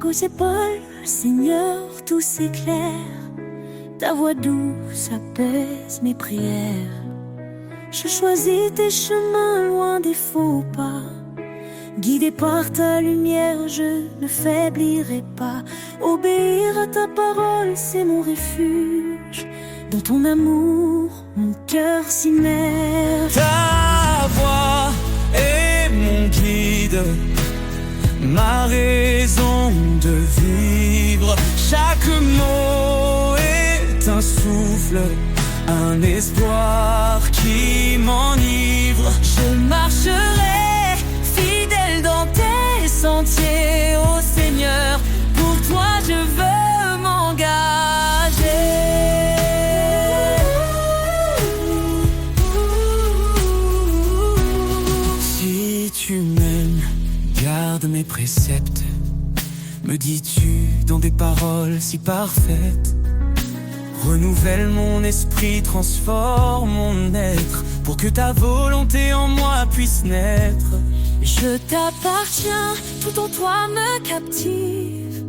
qu'aux épaules, Seigneur, tout s'éclaire. Ta voix douce apaise mes prières. Je choisis tes chemins loin des faux pas. Guidé par ta lumière, je ne faiblirai pas. Obéir à ta parole, c'est mon refuge. Dans ton amour, mon cœur s'immerge. Ta voix est mon guide, ma raison de vivre. Chaque mot est un souffle, un espoir qui m'enivre. Je marcherai fidèle dans tes sentiers, ô Seigneur. Pour toi je veux m'engager. Si tu m'aimes, garde mes préceptes, me dis-tu dans des paroles si parfaites. Renouvelle mon esprit, transforme mon être, pour que ta volonté en moi puisse naître. Je t'appartiens, tout en toi me captive.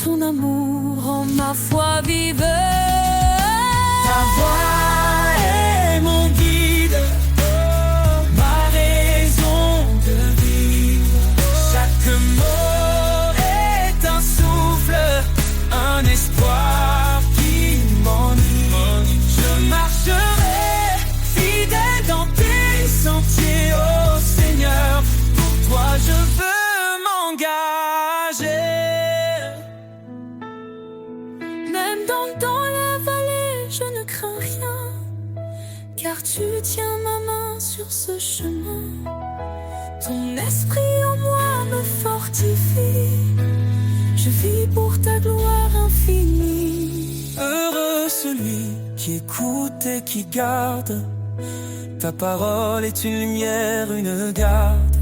Ton amour rend ma foi vive. Ta voix est mon guide, ma raison de vivre. Chaque mot est un souffle, un espoir qui m'enivre. Je marcherai fidèle dans tes sentiers, ô Seigneur. Pour toi je veux m'engager. Même dans la vallée, je ne crains rien, car tu tiens ma main sur ce chemin. Ton esprit en moi me fortifie. Je vis pour ta gloire infinie. Heureux celui qui écoute et qui garde. Ta parole est une lumière, une garde.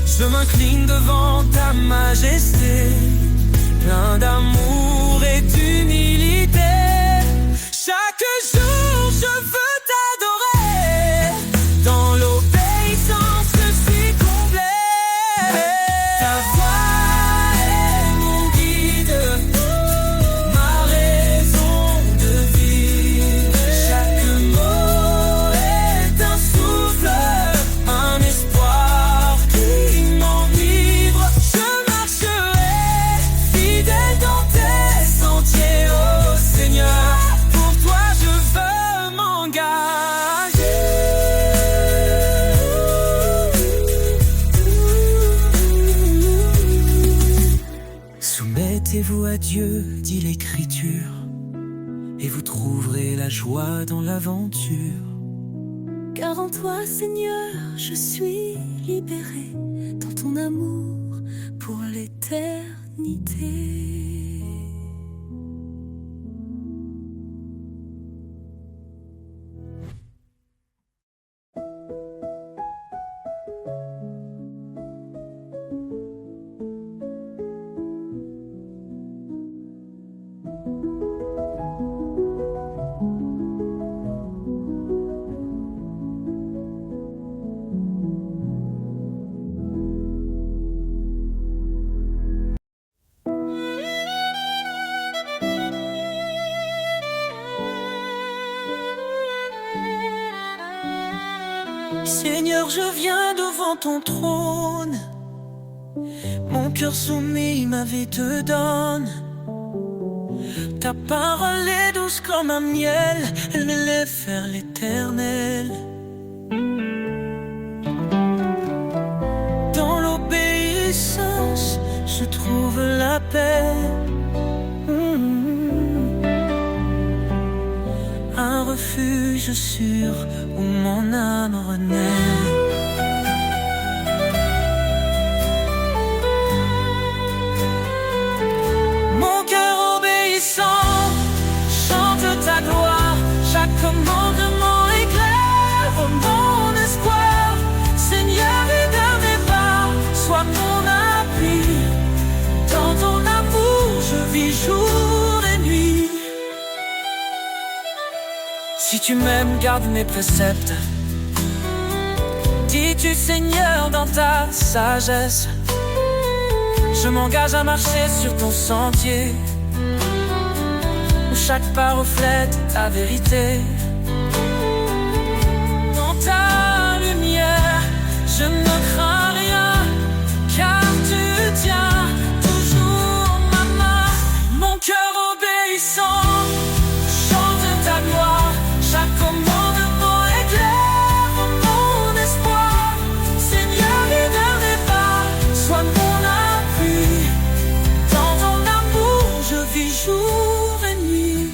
Je m'incline devant ta majesté, plein d'amour et d'humilité. Chaque jour je veux t'adorer. Dans l'obéissance je suis complet. Ta voix est mon guide, ma raison de vivre. Chaque mot est un souffle, un espoir qui m'enivre. Je marcherai fidèle dans tes sentiers, ô Seigneur. Pour toi je veux m'engager. Soumettez-vous à Dieu, dit l'Écriture, et vous trouverez la joie dans l'aventure. Car en toi, Seigneur, je suis libéré. Dans ton amour pour l'éternité. Seigneur, je viens devant ton trône. Mon cœur soumis, ma vie te donne. Ta parole est douce comme un miel, elle m'élève vers l'éternel. Dans l'obéissance, je trouve la paix. Un refuge sûr où mon âme renaît. Mon cœur obéissant chante ta gloire. Chaque commandement éclaire mon espoir. Seigneur, aide mes pas, sois mon appui. Dans ton amour, je vis jour et nuit. Si tu m'aimes, garde mes préceptes. Dis-tu, Seigneur, dans ta sagesse. Je m'engage à marcher sur ton sentier, où chaque pas reflète ta vérité. Dans ta lumière, je ne crains rien, car tu tiens toujours ma main. Mon cœur obéissant chante ta gloire, chaque commandement éclaire mon espoir. Seigneur, guide mes pas, sois mon appui. Dans ton amour, je vis jour et nuit.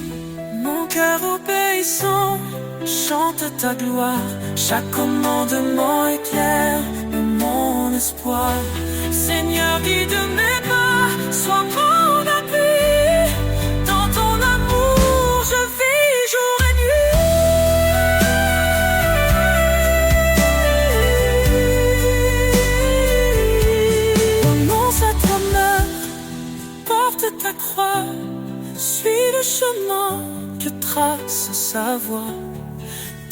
Mon cœur obéissant chante ta gloire, chaque commandement éclaire mon espoir. Seigneur, guide mes pas, sois mon appui. Dans ton amour, je vis jour et nuit. Renonce à ta main, porte ta croix, suis le chemin que trace sa voie.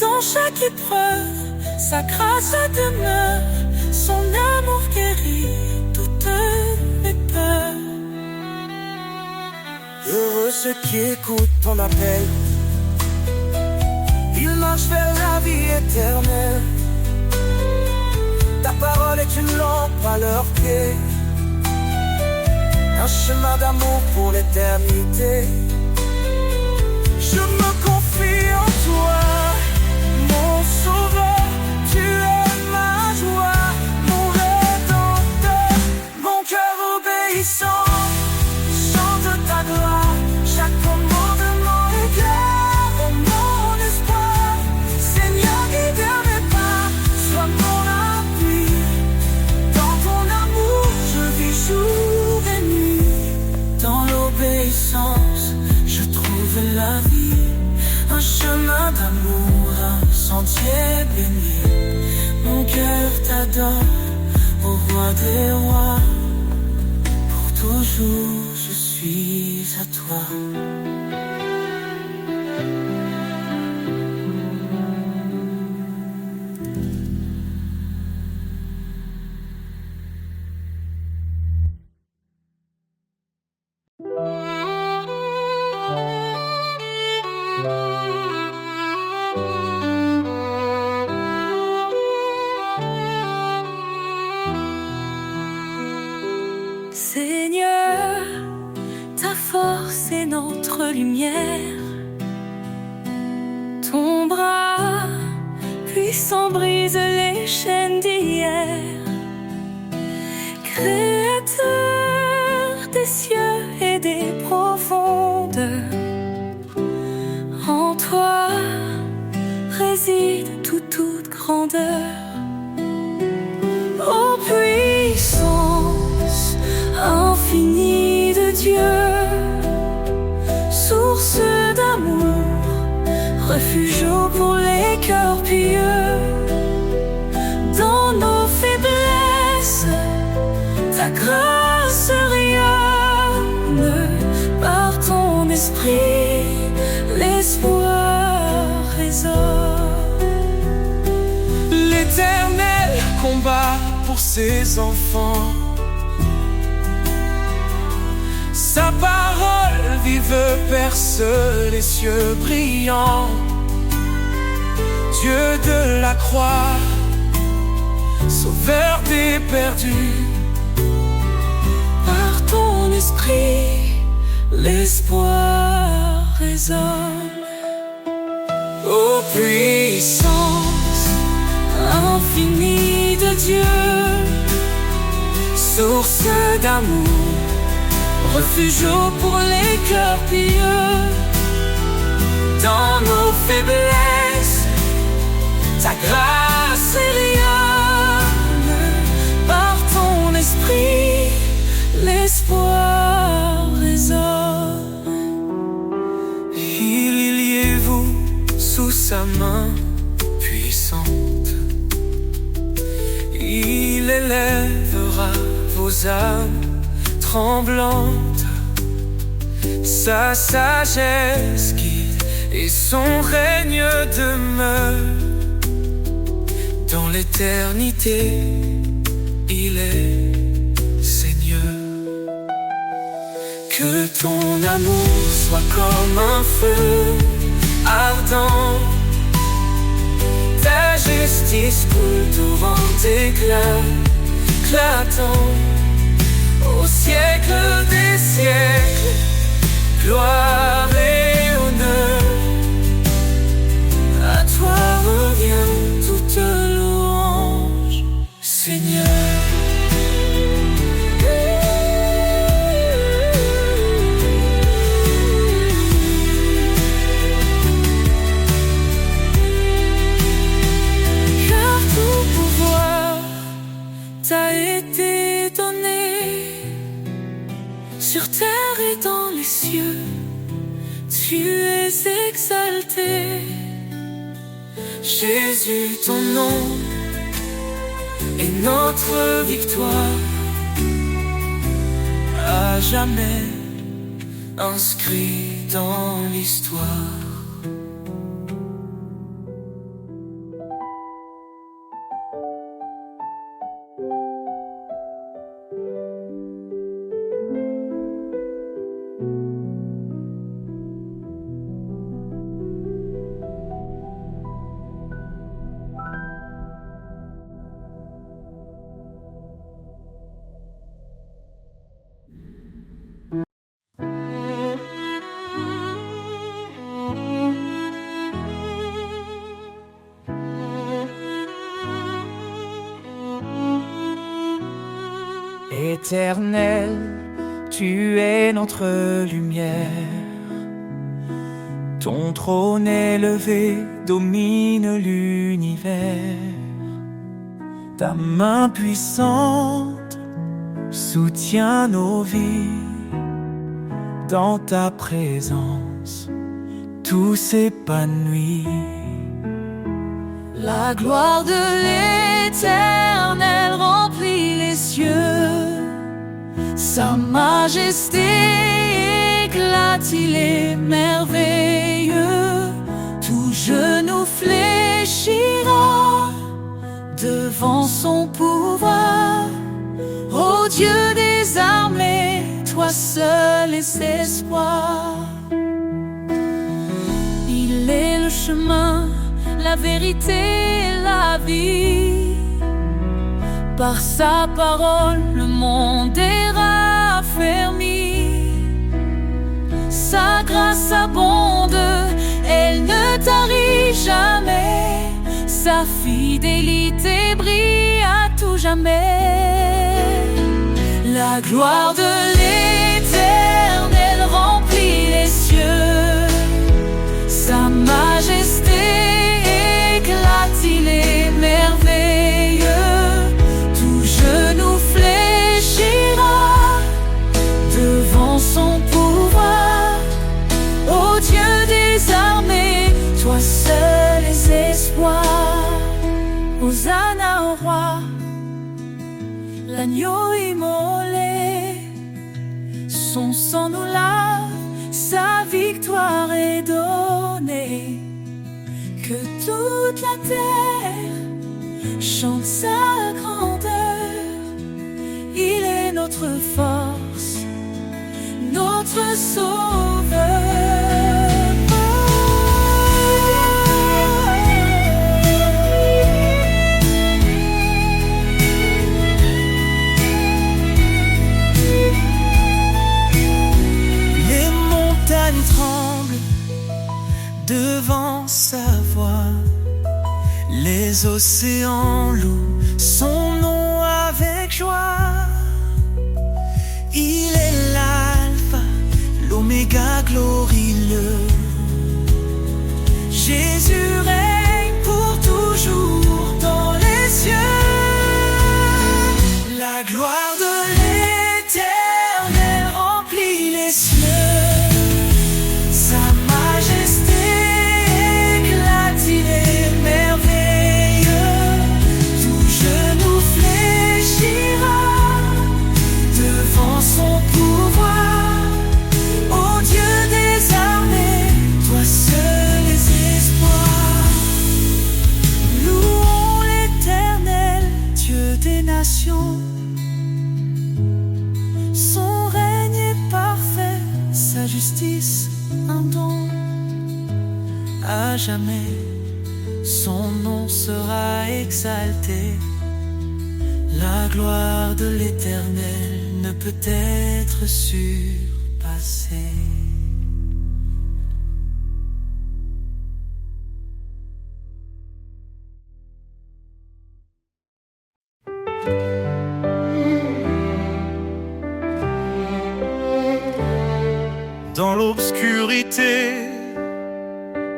Dans chaque épreuve, sa grâce demeure, son amour guérit toutes mes peurs. Heureux ceux qui écoutent ton appel, ils marchent vers la vie éternelle. Ta parole est une lampe à leurs pieds, un chemin d'amour pour l'éternité. Je me confie en toi, mon sauveur, tu es ma joie, mon rédempteur. Mon cœur obéissant chante ta gloire, chaque commandement éclaire mon espoir. Seigneur, guide mes pas, sois mon appui. Dans ton amour, je vis jour et nuit. Dans l'obéissance, je trouve la vie, un chemin d'amour, un sentier béni. Mon cœur t'adore, ô roi des rois. Pour toujours je suis à toi. Seigneur, ta force est notre lumière. Ton bras puissant brise les chaînes d'hier. Créateur des cieux et des profondeurs, en toi réside toute grandeur. Ô puissance infinie de Dieu, source d'amour, refuge pour les cœurs pieux. Dans nos faiblesses, ta grâce rayonne. Par ton esprit, l'espoir résonne. L'Éternel combat pour ses enfants. Sa parole vive perce les cieux brillants. Dieu de la croix, sauveur des perdus. Par ton esprit, l'espoir résonne. Ô puissance infinie de Dieu, source d'amour, refuge pour les cœurs pieux. dans nos faiblesses, ta grâce rayonne. Par ton esprit, l'espoir résonne. Il y liez-vous sous sa main puissante. Il élèvera vos âmes tremblantes. Sa sagesse guide et son règne demeure. Dans l'éternité, il est Seigneur. Que ton amour soit comme un feu ardent, ta justice coule torrent d'éclat éclatant. Au siècle des siècles, gloire et honneur, à toi revient toute louange, Seigneur. T'a été donné sur terre et dans les cieux, tu es exalté. Jésus, ton nom est notre victoire, à jamais inscrit dans l'histoire. Éternel, tu es notre lumière. Ton trône élevé domine l'univers. Ta main puissante soutient nos vies. Dans ta présence, tout s'épanouit. La gloire de l'Éternel remplit les cieux. Sa majesté éclate, il est merveilleux. Tout genou fléchira devant son pouvoir. Ô Dieu des armées, toi seul est espoir. Il est le chemin, la vérité et la vie. Par sa parole, le monde est raffermi. Sa grâce abonde, elle ne tarit jamais. Sa fidélité brille à tout jamais. La gloire de l'Éternel remplit les cieux. Sa majesté éclate, il est merveilleux. Tout genou fléchira devant son pouvoir. Ô Dieu des armées, toi seul est espoir. Hosanna au roi, l'agneau immolé. Son sang nous lave, sa victoire est donnée. Que toute la terre chante sa grandeur. Il est notre force, notre sauveur. Devant sa voix, les océans louent son nom avec joie. Il est l'alpha, l'oméga glorieux. Jésus règne pour toujours dans les cieux. La gloire de l'Éternel remplit les cieux. Son pouvoir, ô Dieu des armées, justice, un don. À jamais, son nom sera exalté. La gloire de l'Éternel ne peut être surpassée. Dans l'obscurité,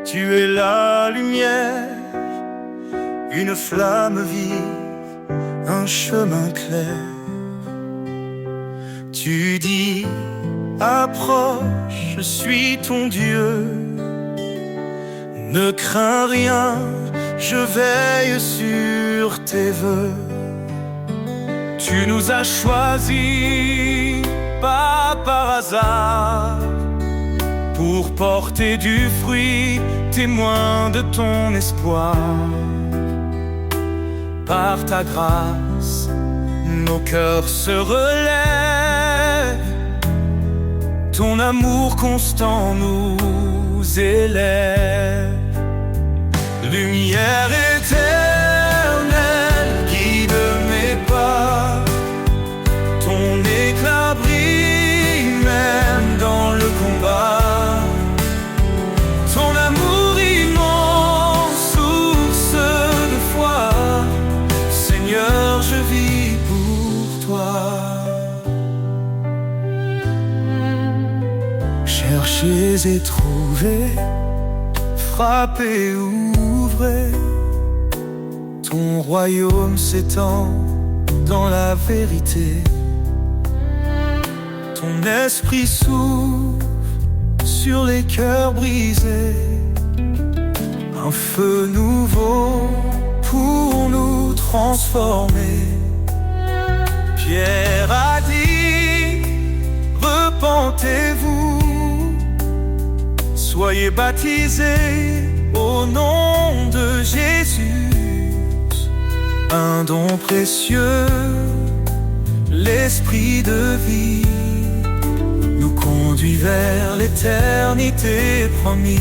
tu es la lumière, une flamme vive, un chemin clair. Tu dis, approche, je suis ton Dieu. Ne crains rien, je veille sur tes vœux. Tu nous as choisis, pas par hasard, pour porter du fruit, témoin de ton espoir. Par ta grâce, nos cœurs se relèvent. Ton amour constant nous élève. Lumière éternelle, guide mes pas. Ton éclat brille même dans le combat. Ton amour immense, source de foi. Seigneur, je vis pour toi. Cherchez et trouvez, frappez, ouvrez. Ton royaume s'étend dans la vérité. Ton esprit s'ouvre sur les cœurs brisés. Un feu nouveau pour nous transformer. Pierre a dit, repentez-vous, soyez baptisés au nom de Jésus. Un don précieux, l'esprit de vie, nous conduit vers l'éternité promise.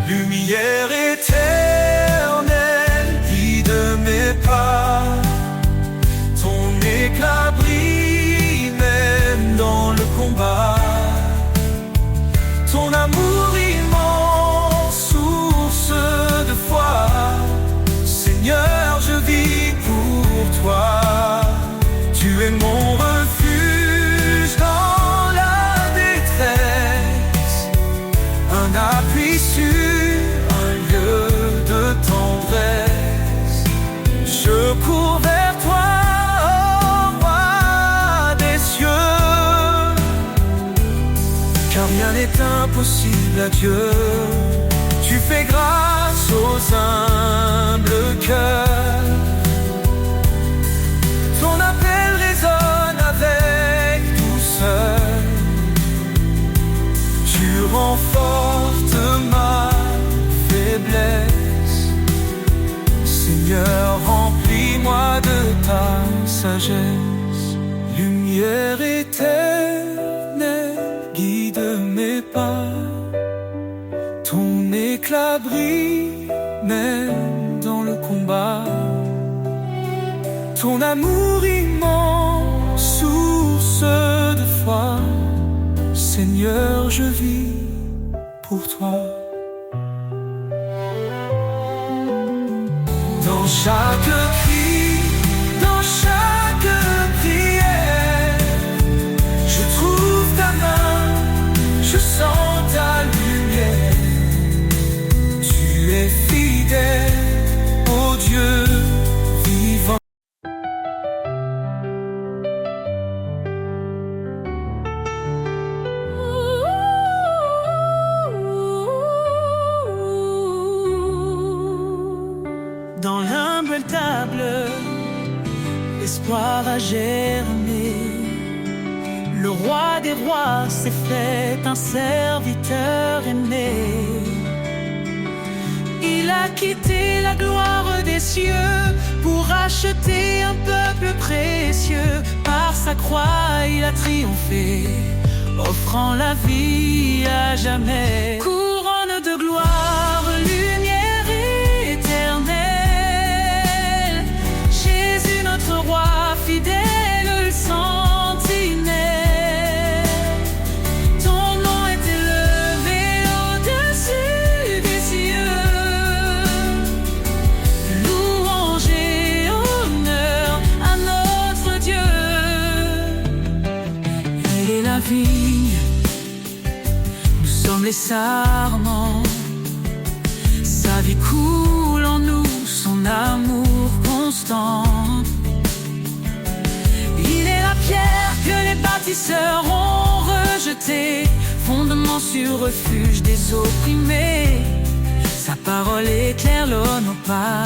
Lumière éternelle, guide mes pas. Ton éclat brille même dans le combat. Ton amour immense, source de foi. Seigneur, je vis pour toi. Tu es mon refuge dans la détresse, un appui sûr, un lieu de tendresse. Je cours vers toi, ô roi des cieux, car rien n'est impossible à Dieu. Tu fais grâce aux humbles cœurs. Ton appel résonne avec douceur. Tu renforces ma faiblesse. Seigneur, remplis-moi de ta sagesse. Lumière éternelle, guide mes pas. Ton éclat brille même dans le combat. Ton amour immense, source de foi. Seigneur, je vis pour toi. Dans chaque cri, dans chaque prière, je trouve ta main, je sens ta lumière. Tu es fidèle, ô Dieu vivant. Dans l'humble table, l'espoir a germé. Le roi des rois s'est fait un serviteur aimé. Il a quitté la gloire des cieux pour acheter un peuple précieux. Par sa croix, il a triomphé. offrant la vie à jamais. Couronne de gloire, lumière éternelle, Jésus notre roi fidèle, le sentinelle. Ton nom est élevé au-dessus des cieux, louange et honneur à notre Dieu. Il est la vigne, nous sommes les sarments. Sa vie coule en nous, son amour constant. Il est la pierre que les bâtisseurs ont rejetée, fondement sur refuge des opprimés. Sa parole éclaire nos pas.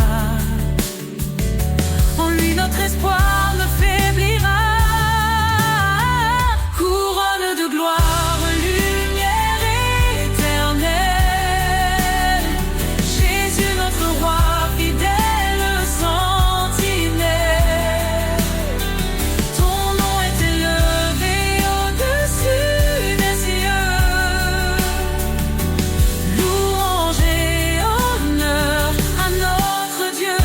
En lui notre espoir ne faiblira. Couronne de gloire, lumière éternelle, Jésus notre roi fidèle, sentinelle. Ton nom est élevé au-dessus des cieux, louange et honneur à notre Dieu.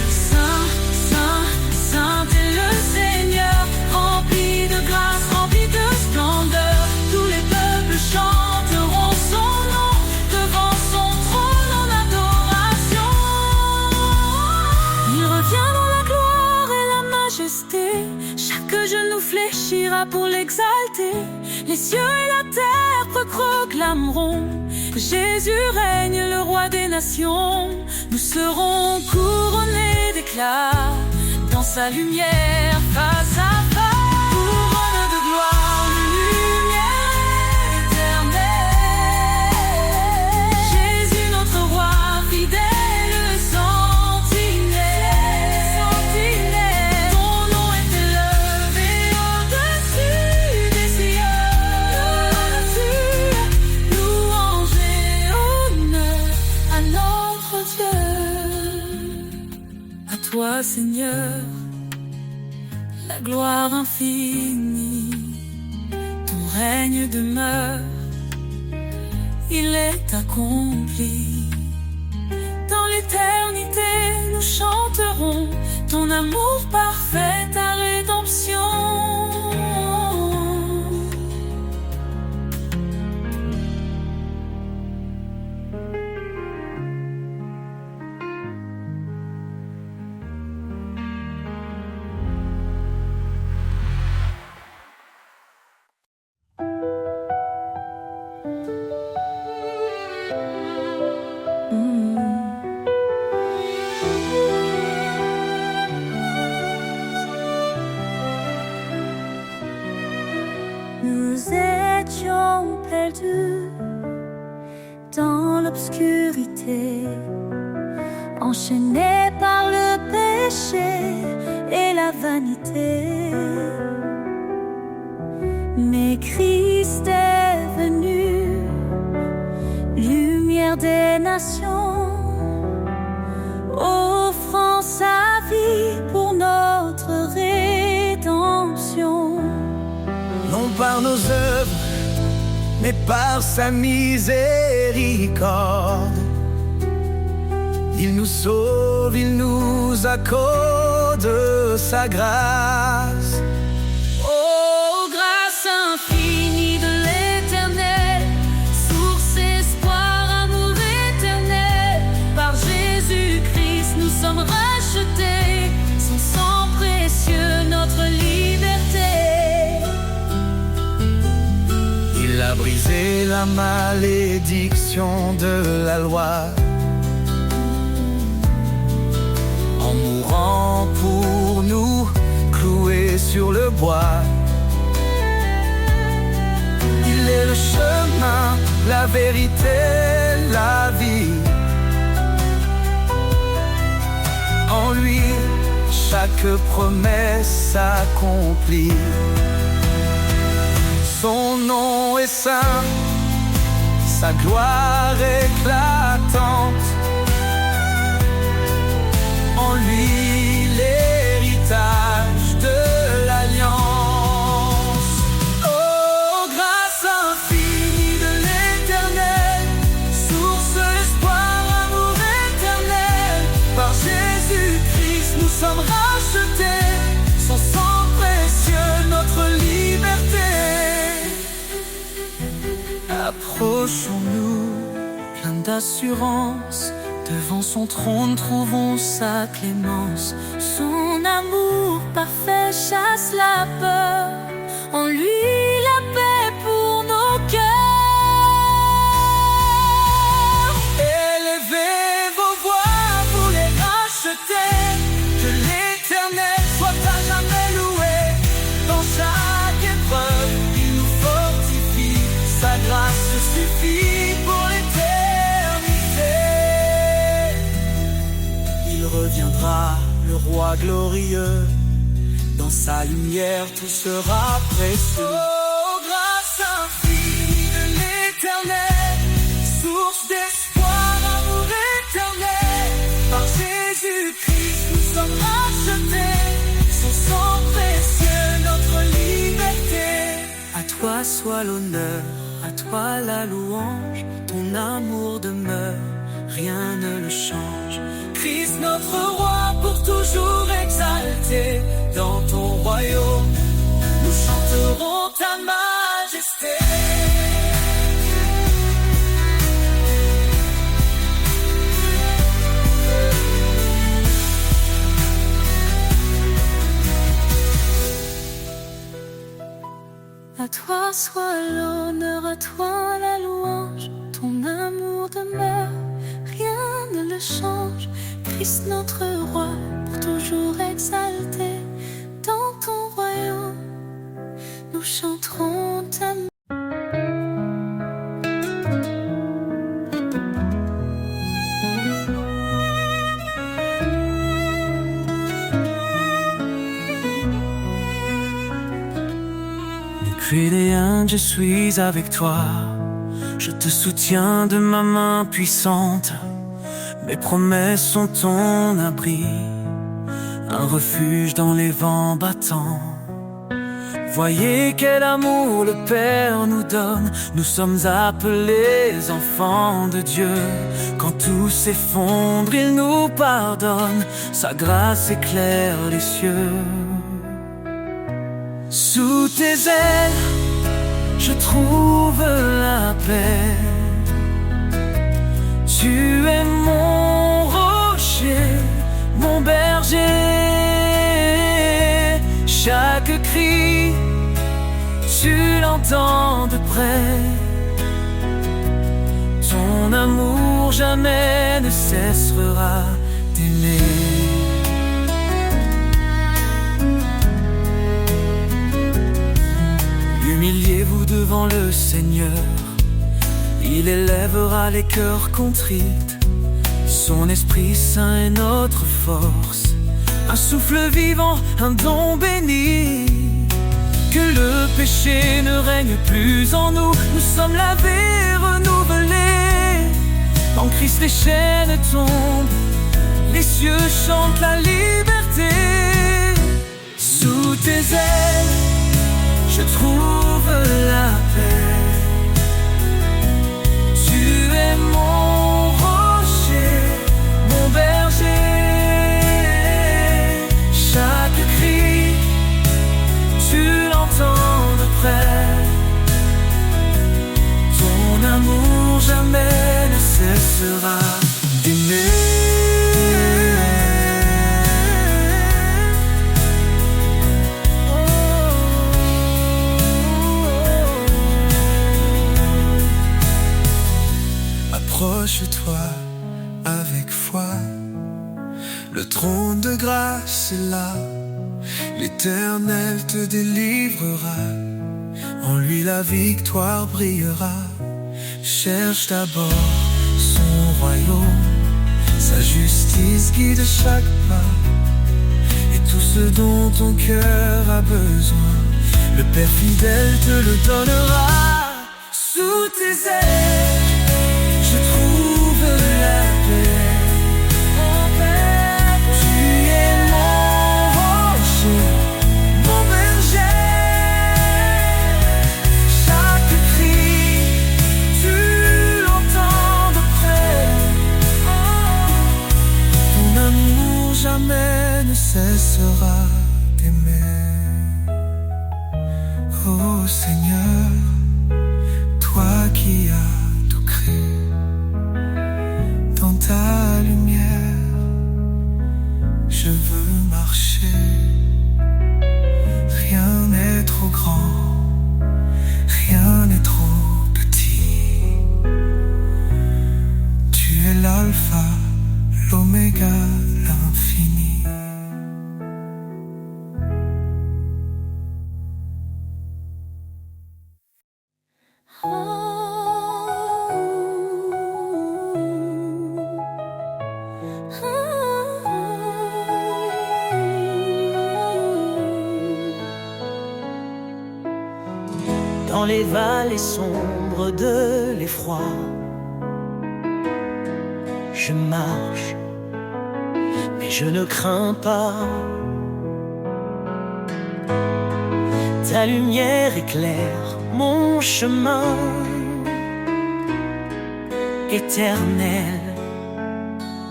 Saint, saint, saint est le Seigneur, rempli de grâce, rempli de splendeur. Tous les peuples chanteront son nom devant son trône en adoration. Il revient dans la gloire et la majesté, chaque genou fléchira pour l'exalter. Les cieux et la terre proclameront que Jésus règne, le roi des nations. Nous serons couronnés d'éclat dans sa lumière face à face. Couronne de gloire, lumière éternelle, Jésus notre roi fidèle, sentinelle. Ton nom est élevé au-dessus des cieux, louange et honneur à notre Dieu. À toi, Seigneur, la gloire infinie. Ton règne demeure, il est accompli. Dans l'éternité, nous chanterons ton amour parfait, ta rédemption. Nous étions perdus dans l'obscurité, enchaînés par le péché et la vanité. Mais Christ est venu, lumière des nations, offrant sa vie pour notre rédemption. Non par nos œuvres, mais par sa miséricorde. Il nous sauve, il nous accorde sa grâce. Oh, grâce infinie de l'Éternel, source, espoir, amour éternel. Par Jésus-Christ, nous sommes rachetés, son sang précieux, notre liberté. Il a brisé la malédiction de la loi, en mourant pour nous, cloué sur le bois. Il est le chemin, la vérité, la vie. En lui, chaque promesse s'accomplit. Son nom est saint, sa gloire éclatante. En lui l'héritage de l'alliance. assurance. Devant son trône, trouvons sa clémence. Son amour parfait chasse la peur. En lui la paix pour nos cœurs. Élevez vos voix pour les racheter. Que l'Éternel soit à jamais loué. Dans chaque épreuve, il nous fortifie. Sa grâce suffit pour l'éternité. Il reviendra, le roi glorieux. Dans sa lumière, tout sera précieux. Oh, grâce infinie de l'Éternel, source d'espoir, amour éternel. Par Jésus-Christ, nous sommes rachetés. Son sang précieux, notre liberté. À toi soit l'honneur, à toi la louange. Ton amour demeure, rien ne le change. Christ notre roi, pour toujours exalté. Dans ton royaume, nous chanterons ta majesté. À toi soit l'honneur, à toi la louange. Ton amour demeure, rien ne le change. Christ notre roi, pour toujours exalté. Dans ton royaume, nous chanterons ta majesté. Fidèle, je suis avec toi. Je te soutiens de ma main puissante. Mes promesses sont ton abri, un refuge dans les vents battants. Voyez quel amour le Père nous donne. Nous sommes appelés enfants de Dieu. Quand tout s'effondre, il nous pardonne. Sa grâce éclaire les cieux. Sous tes ailes, je trouve la paix. Tu es mon rocher, mon berger. Chaque cri, tu l'entends de près. Ton amour jamais ne cessera d'aimer. Humiliez-vous devant le Seigneur, il élèvera les cœurs contrits. Son Esprit Saint est notre force, un souffle vivant, un don béni. Que le péché ne règne plus en nous, nous sommes lavés, renouvelés. En Christ les chaînes tombent, les cieux chantent la liberté. Sous tes ailes, je trouve la paix. Tu es mon rocher, mon berger. Chaque cri, tu l'entends de près. Ton amour jamais ne cessera d'aimer. Approche-toi avec foi, le trône de grâce est là. L'Éternel te délivrera, en lui la victoire brillera. Cherche d'abord son royaume, sa justice guide chaque pas. Et tout ce dont ton cœur a besoin, le Père fidèle te le donnera. Sous tes ailes, je trouve la paix. Tu es mon rocher, mon berger. Chaque cri, tu l'entends de près. Ton amour jamais ne cessera d'aimer. Oh Seigneur, toi qui as tout créé, dans les vallées sombres de l'effroi. Je marche, mais je ne crains pas. Ta lumière éclaire mon chemin. Éternel,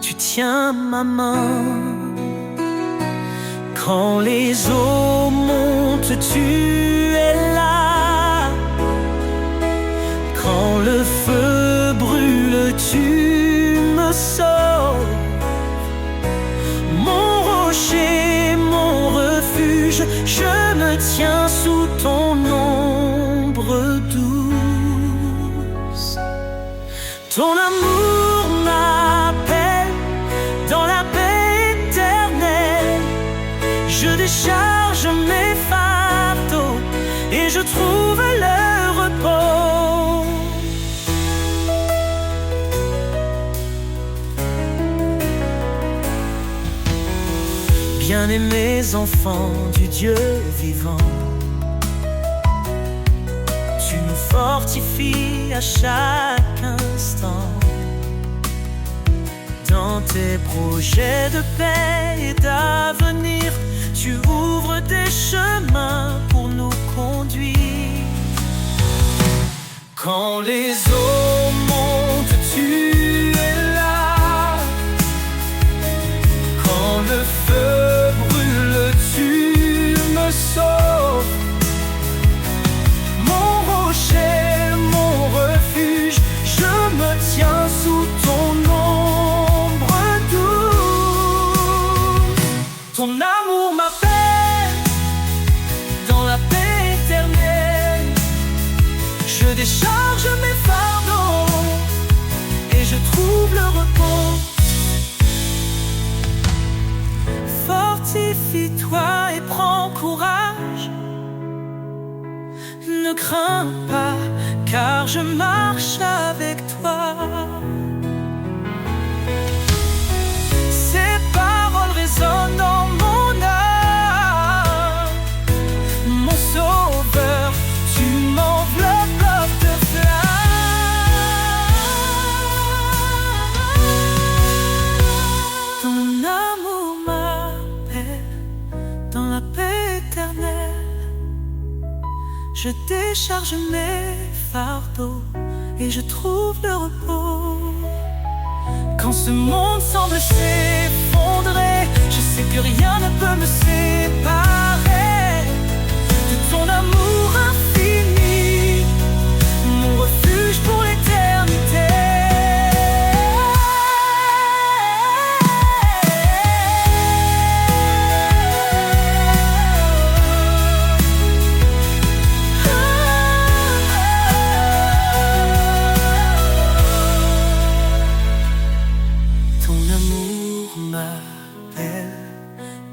tu tiens ma main. Quand les eaux montent, tu es là. Quand le feu brûle, tu me sauves. Mon rocher, mon refuge, je me tiens sous ton ombre douce. Ton amour m'appelle dans la paix éternelle. Je décharge mes fardeaux et je trouve le repos. Bien-aimés enfants du Dieu vivant, tu nous fortifies à chaque instant. Dans tes projets de paix et d'avenir, tu ouvres des chemins pour nous conduire. Quand les eaux montent, tu es là. Quand le feu brûle, tu me sauves. Mon rocher, mon refuge, je me tiens sous ton ombre douce. Ton amour m'appelle dans la paix éternelle. Je décharge mes fardeaux et je trouve le repos. Fortifie-toi et prends courage. Ne crains pas, car je marche avec toi. Ces paroles résonnent dans mon âme. Mon sauveur, tu m'enveloppes de flammes. Ton amour m'appelle dans la paix éternelle. Je décharge mes fardeaux et je trouve le repos. Quand ce monde semble s'effondrer, je sais que rien ne peut me séparer de ton amour infini, mon refuge pour l'éternité.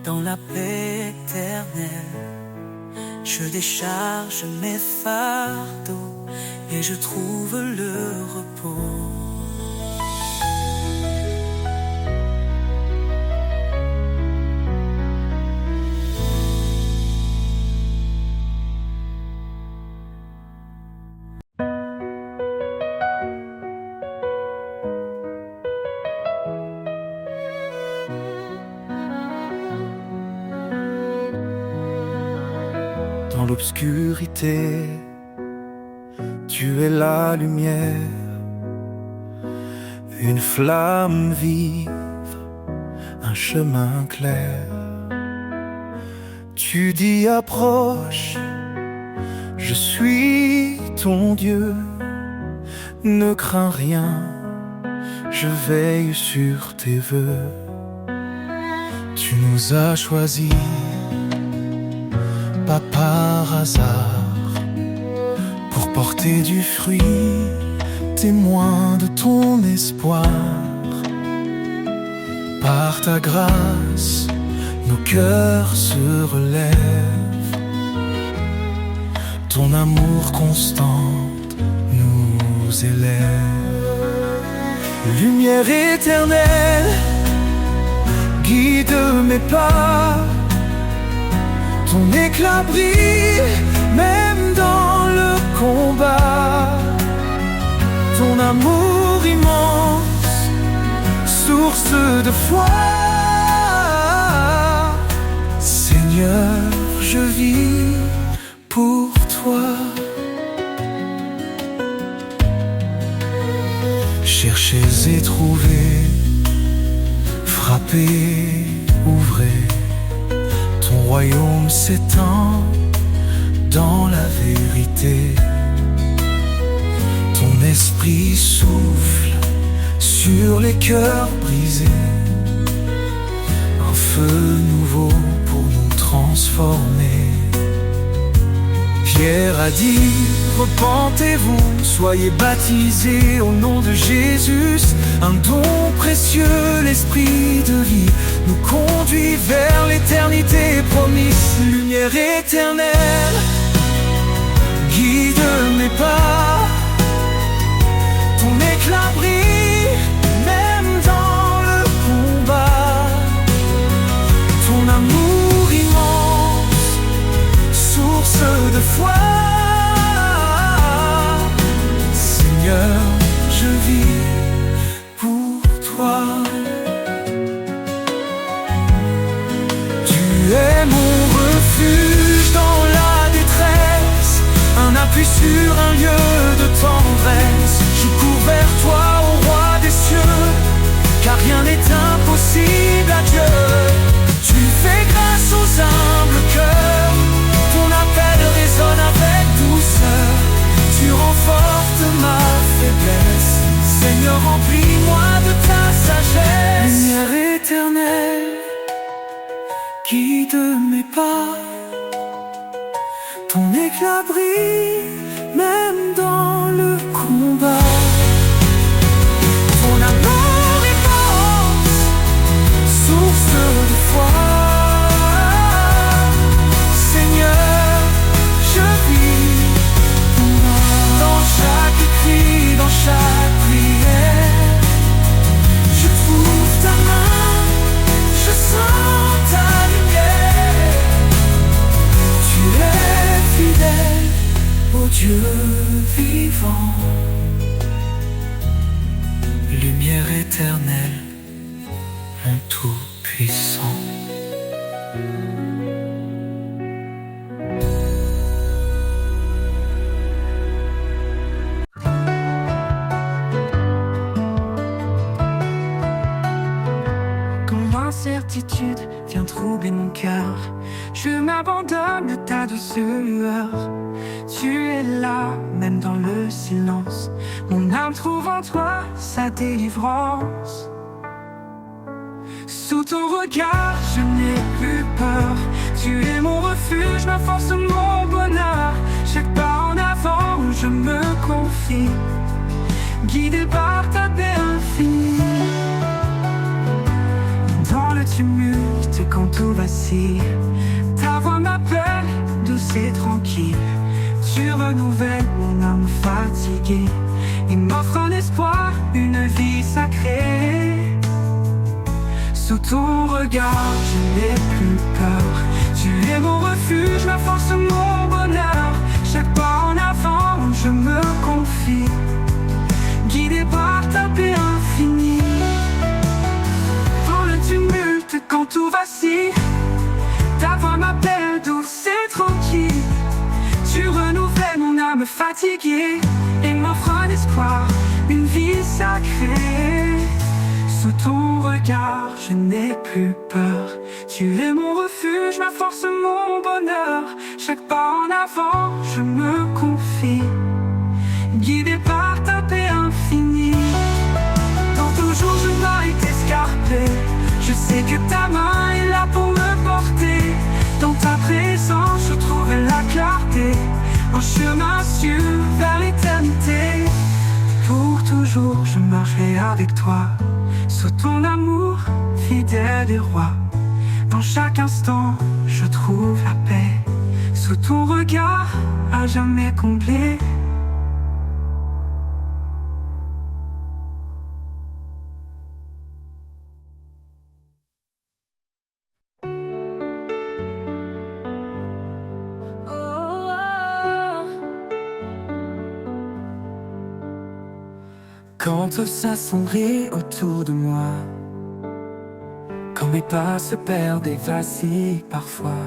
Dans la paix éternelle, je décharge mes fardeaux et je trouve le repos. Dans l'obscurité, tu es la lumière, une flamme vive, un chemin clair. Tu dis approche, je suis ton Dieu, ne crains rien, je veille sur tes vœux. Tu nous as choisis, pas par hasard, pour porter du fruit, témoin de ton espoir. Par ta grâce, nos cœurs se relèvent, ton amour constant nous élève. Lumière éternelle, guide mes pas, ton éclat brille même dans le combat. Ton amour immense, source de foi. Seigneur, je vis pour toi. Cherchez et trouvez, frappez, ouvrez. Ton royaume s'étend dans la vérité. Ton esprit souffle sur les cœurs brisés. Un feu nouveau pour nous transformer. Pierre a dit, repentez-vous, soyez baptisés au nom de Jésus. Un don précieux, l'esprit de vie, nous conduit vers l'éternité promise. Lumière éternelle, guide mes pas. Ton éclat brille, même dans le combat. Ton amour immense, source de foi. Seigneur, je vis pour toi. Tu es mon refuge dans la détresse, un appui sur un lieu de tendresse. Je cours vers toi, ô roi des cieux, car rien n'est impossible à Dieu. Tu fais grâce aux humbles cœurs, ton appel résonne avec douceur. Tu renforces ma faiblesse, Seigneur, remplis-moi de ta sagesse. Lumière éternelle, guide mes pas. Ton éclat brille, même dans le combat. Ton amour immense, source de foi. Seigneur, je vis dans chaque cri, dans chaque prière. Je trouve ta main, je sens ta lumière. Tu es fidèle, ô Dieu vivant. Lumière éternelle, mon tout-puissant. Quand l'incertitude vient troubler mon cœur, je m'abandonne à ta douce lueur. Tu es là, même dans le silence. Mon âme trouve en toi sa délivrance. Sous ton regard, je n'ai plus peur. Tu es mon refuge, ma force, mon bonheur. Chaque pas en avant, je me confie, guidé par ta paix infinie. Dans le tumulte, quand tout vacille, ta voix m'appelle, douce et tranquille. Tu renouvelles mon âme fatiguée et m'offre un espoir, une vie sacrée. Sous ton regard, je n'ai plus peur. Tu es mon refuge, ma force, mon bonheur. Chaque pas en avant, je me confie, guidé par ta paix infinie. Dans le tumulte, quand tout vacille, ta voix m'appelle, douce et tranquille. Tu renouvelles mon âme fatiguée et m'offres un espoir, une vie sacrée. Sous ton regard, je n'ai plus peur. Tu es mon refuge, ma force, mon bonheur. Chaque pas en avant, je me confie, guidé par ta paix infinie. Dans ton jour, je n'ai été escarpé. Je sais que ta main est là pour me porter. Dans ta présence, je trouve la clarté, un chemin sûr vers l'éternité. Pour toujours, je marcherai avec toi, sous ton amour, fidèle et roi. Dans chaque instant, je trouve la paix, sous ton regard, à jamais comblé. Quand tout s'assombrit autour de moi, quand mes pas se perdent et vacillent parfois,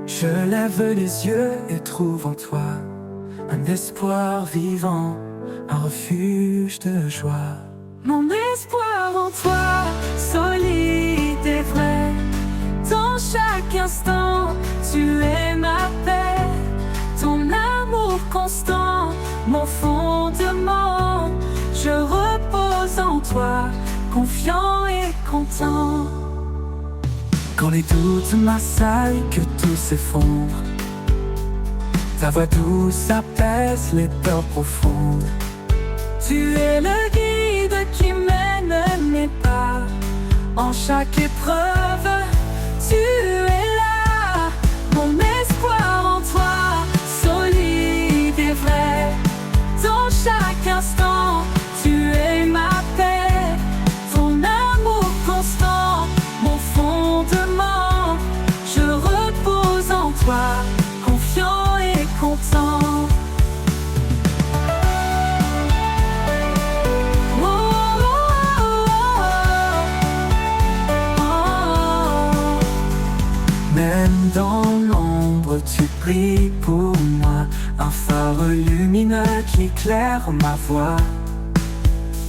je lève les yeux et trouve en toi un espoir vivant, un refuge de joie. Mon espoir en toi, solide et vrai. Dans chaque instant, tu es ma paix. Ton amour constant, mon fondement. Je repose en toi, confiant et content. Quand les doutes m'assaillent, que tout s'effondre, ta voix douce apaise les peurs profondes. Tu es le guide qui mène mes pas. En chaque épreuve, tu es là. Mon espoir en toi, solide et vrai. Dans chaque instant, tu es ma paix. Ton amour constant, mon fondement. Je repose en toi, confiant et content. Même dans l'ombre, tu brilles pour moi, un phare lumineux qui éclaire ma voie.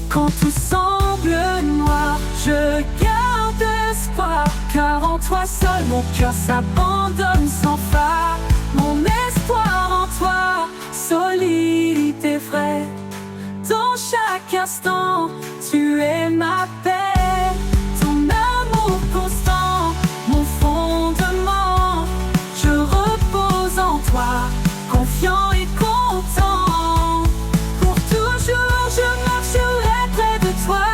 Quand tout semble noir, je garde espoir, car en toi seul mon cœur s'abandonne sans phare. Mon espoir en toi, solide et vrai. Dans chaque instant, tu es ma paix. Ton amour constant, mon fondement. Je repose en toi, confiant et content. Pour toujours, je marcherai près de toi,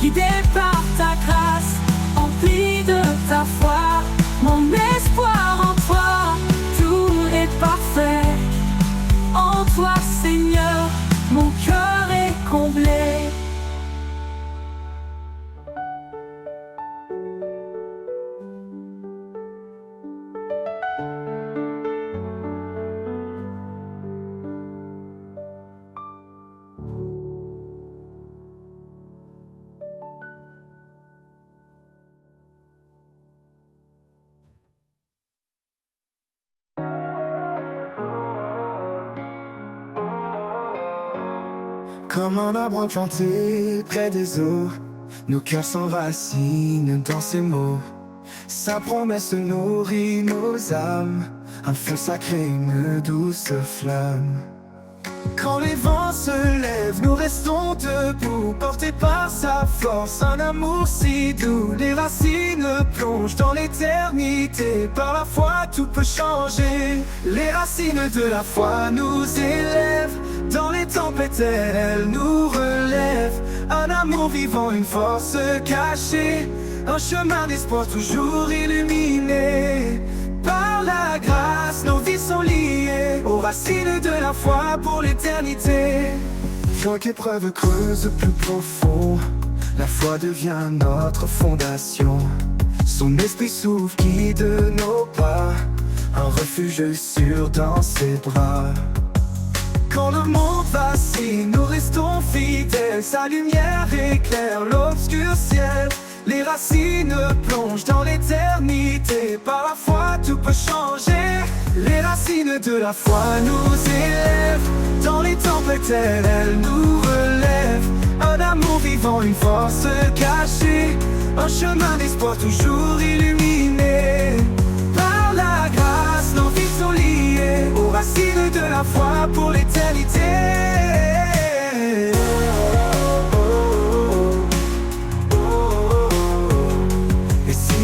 guidé par ta grâce, empli de ta foi. Mon espoir en toi, tout est parfait. En toi, Seigneur, mon cœur est comblé. Comme un arbre planté près des eaux, nos cœurs s'enracinent dans ces mots. Sa promesse nourrit nos âmes, un feu sacré, une douce flamme. Quand les vents se lèvent, nous restons debout, portés par sa force, un amour si doux. Les racines plongent dans l'éternité, par la foi tout peut changer. Les racines de la foi nous élèvent, dans les tempêtes elles nous relèvent. Un amour vivant, une force cachée, un chemin d'espoir toujours illuminé. Par la grâce, nos vies sont liées aux racines de la foi pour l'éternité. Chaque épreuve creuse plus profond, la foi devient notre fondation. Son esprit souffle, guide nos pas, un refuge sûr dans ses bras. Quand le monde vacille, nous restons fidèles, sa lumière éclaire l'obscur ciel. Les racines plongent dans l'éternité, par la foi tout peut changer. Les racines de la foi nous élèvent, dans les tempêtes elles nous relèvent. Un amour vivant, une force cachée, un chemin d'espoir toujours illuminé. Par la grâce, nos vies sont liées aux racines de la foi pour l'éternité.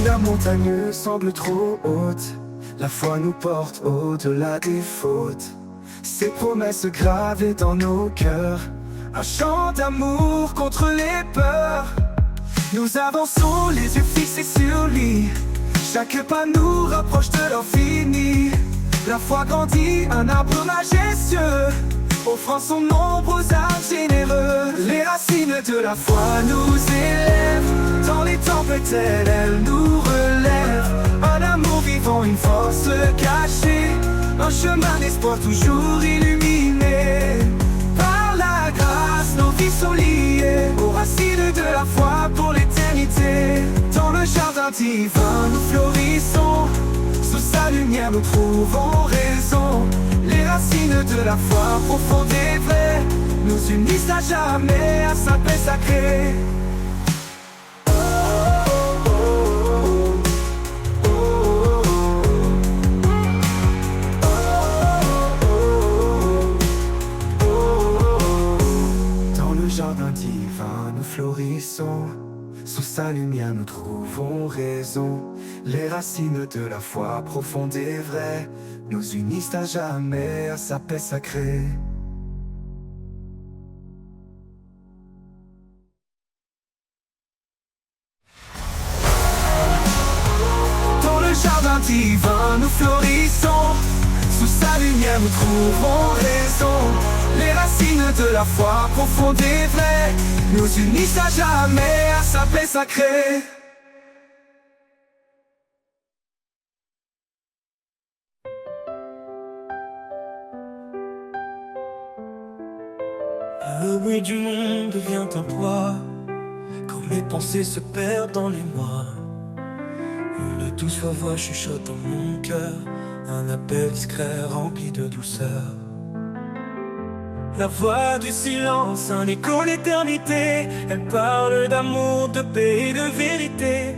La montagne semble trop haute, la foi nous porte au-delà des fautes. Ses promesses gravées dans nos cœurs, un chant d'amour contre les peurs. Nous avançons les yeux fixés sur lui, chaque pas nous rapproche de l'infini. La foi grandit, un arbre majestueux, offrant son ombre aux âmes généreux. Les racines de la foi nous élèvent, dans les tempêtes elles nous relèvent. Un amour vivant, une force cachée, un chemin d'espoir toujours illuminé. Par la sont liés aux racines de la foi pour l'éternité. Dans le jardin divin nous florissons, sous sa lumière nous trouvons raison. Les racines de la foi profonde et vraie nous unissent à jamais à sa paix sacrée. Dans le jardin divin nous florissons, sous sa lumière nous trouvons raison. Les racines de la foi profonde et vraie nous unissent à jamais à sa paix sacrée. Dans le jardin divin nous florissons, sous sa lumière nous trouvons raison. Les racines de la foi profonde et vraie nous unissent à jamais à sa paix sacrée. Le bruit du monde devient un poids, quand mes pensées se perdent dans les mois. Une douce voix chuchote dans mon cœur, un appel discret rempli de douceur. La voix du silence, un écho d'éternité. Elle parle d'amour, de paix et de vérité.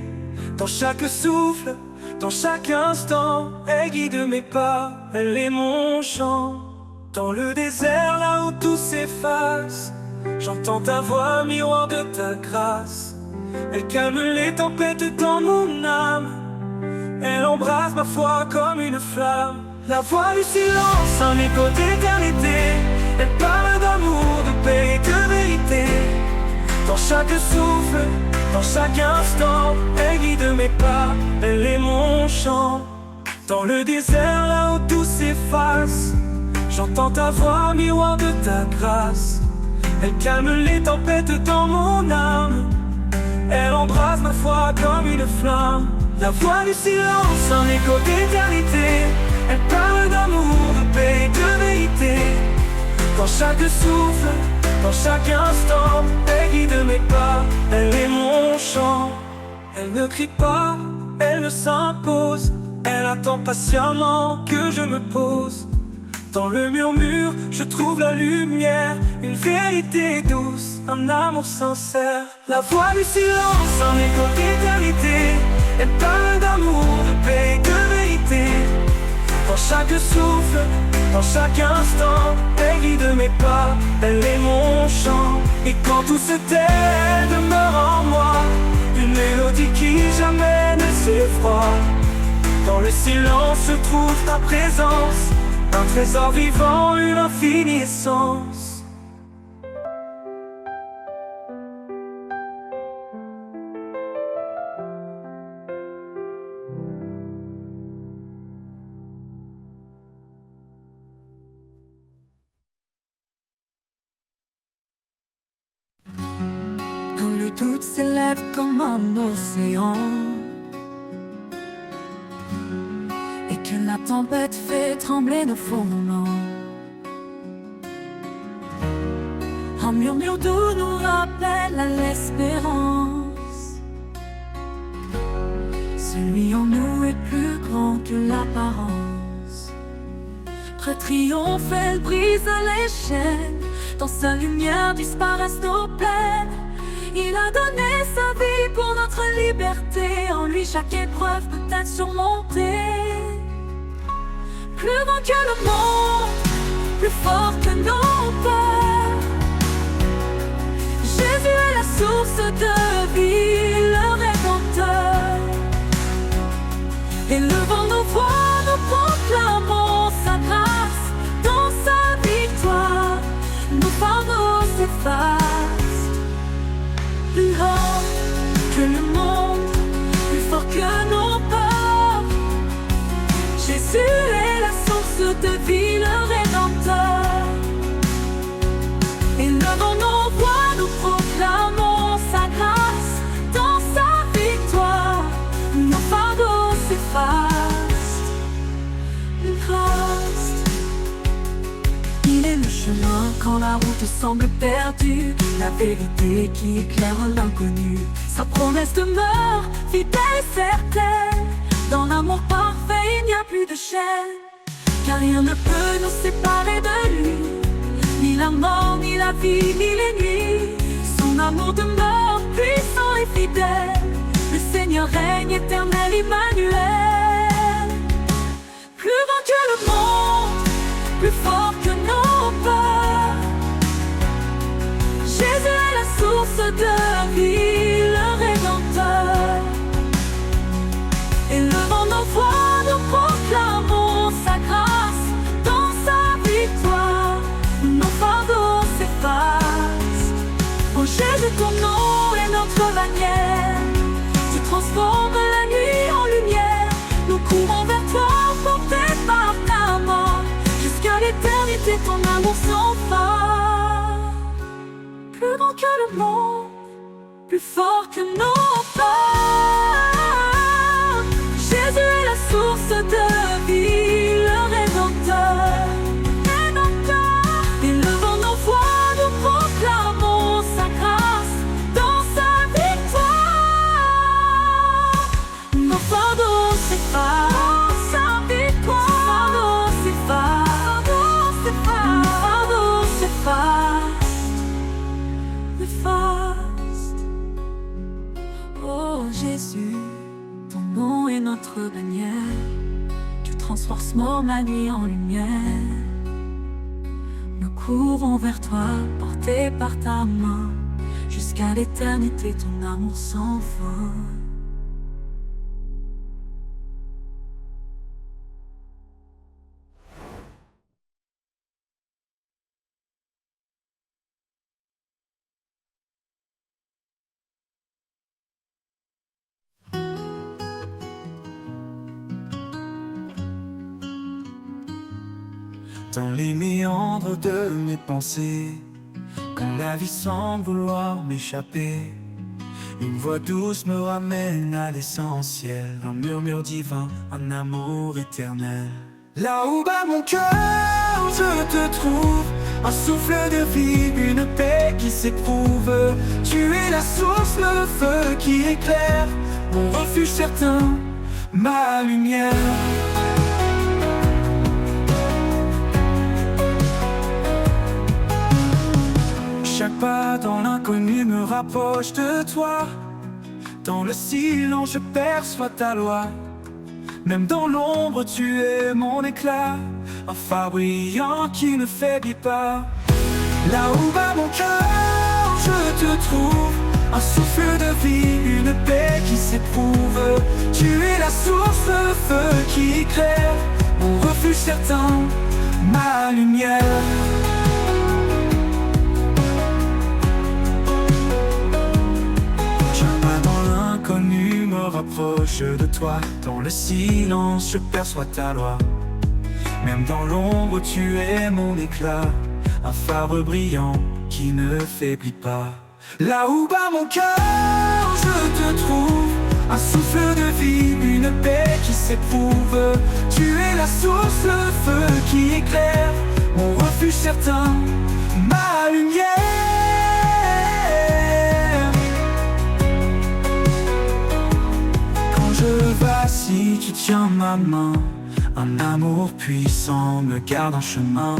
Dans chaque souffle, dans chaque instant, elle guide mes pas, elle est mon chant. Dans le désert, là où tout s'efface, j'entends ta voix, miroir de ta grâce. Elle calme les tempêtes dans mon âme, elle embrasse ma foi comme une flamme. La voix du silence, un écho d'éternité. Elle parle d'amour, de paix et de vérité. Dans chaque souffle, dans chaque instant, elle guide mes pas, elle est mon chant. Dans le désert, là où tout s'efface, j'entends ta voix, miroir de ta grâce. Elle calme les tempêtes dans mon âme, elle embrasse ma foi comme une flamme. La voix du silence, un écho d'éternité. Elle parle d'amour, de paix et de vérité. Dans chaque souffle, dans chaque instant, elle guide mes pas, elle est mon chant. Elle ne crie pas, elle ne s'impose, elle attend patiemment que je me pose. Dans le murmure, je trouve la lumière, une vérité douce, un amour sincère. La voix du silence, un écho d'éternité. Elle parle d'amour, de paix et de vérité. Dans chaque souffle, dans chaque instant, elle guide mes pas, elle est mon chant. Et quand tout se tait, elle demeure en moi, une mélodie qui jamais ne s'effroie. Dans le silence se trouve ta présence, un trésor vivant, une infinie essence. Quand le doute s'élève comme un océan et que la tempête fait trembler nos fondements, un murmure doux nous rappelle à l'espérance. Celui en nous est plus grand que l'apparence. Près triomphel brise les chaînes, dans sa lumière disparaissent nos peines. Il a donné sa vie pour notre liberté. En lui chaque épreuve peut être surmontée. Plus grand que le monde, plus fort que nos peurs. Jésus est la source de vie, le Rédempteur. Élevant nos voix, nous proclamons sa grâce. Dans sa victoire, nos fardeaux s'effacent. Plus haut que le monde, plus fort que nos peurs. Jésus est la source de vie, le Rédempteur. Élevant nos voix, nous proclamons sa grâce. Dans sa victoire, nos fardeaux s'effacent. Christ, il est le chemin quand la route semble perdue, la vérité qui éclaire l'inconnu. Sa promesse demeure fidèle et certaine. Dans l'amour parfait il n'y a plus de chaîne, car rien ne peut nous séparer de lui. Ni la mort, ni la vie, ni les nuits. Son amour demeure puissant et fidèle. Le Seigneur règne éternel, Emmanuel. Plus grand que le monde, plus fort que nos peurs. Jésus est la source de vie, le Rédempteur. Élevant nos voix, nous proclamons sa grâce. Dans sa victoire, nos fardeaux s'effacent. Oh Jésus, ton nom est notre bannière. Tu transformes la nuit en lumière. Nous courons vers toi, portés par ta main. Jusqu'à l'éternité, ton amour sans fin. Plus grand que le monde, plus fort que nos peurs. Jésus est la source de vie, le Rédempteur. Élevant nos voix, nous proclamons sa grâce. Dans sa victoire, nos fardeaux s'effacent. Sa victoire, nos fardeaux s'effacent. Oh Jésus, ton nom est notre bannière. Tu transformes la nuit en lumière. Nous courons vers toi, portés par ta main. Jusqu'à l'éternité, ton amour sans fin. Dans les méandres de mes pensées, quand la vie semble vouloir m'échapper, une voix douce me ramène à l'essentiel. Un murmure divin, un amour éternel. Là où bat mon cœur, je te trouve. Un souffle de vie, une paix qui s'éprouve. Tu es la source, le feu qui éclaire. Mon refuge certain, ma lumière. Chaque pas dans l'inconnu me rapproche de toi. Dans le silence je perçois ta loi. Même dans l'ombre tu es mon éclat. Un phare brillant qui ne faiblit pas. Là où bat mon cœur je te trouve. Un souffle de vie, une paix qui s'éprouve. Tu es la source, le feu qui éclaire. Mon refuge certain, ma lumière. L'inconnu me rapproche de toi. Dans le silence je perçois ta loi. Même dans l'ombre tu es mon éclat. Un phare brillant qui ne faiblit pas. Là où bat mon cœur je te trouve. Un souffle de vie, une paix qui s'éprouve. Tu es la source, le feu qui éclaire. Mon refuge certain, ma lumière. Je vacille, tu tiens ma main. Un amour puissant me garde en chemin.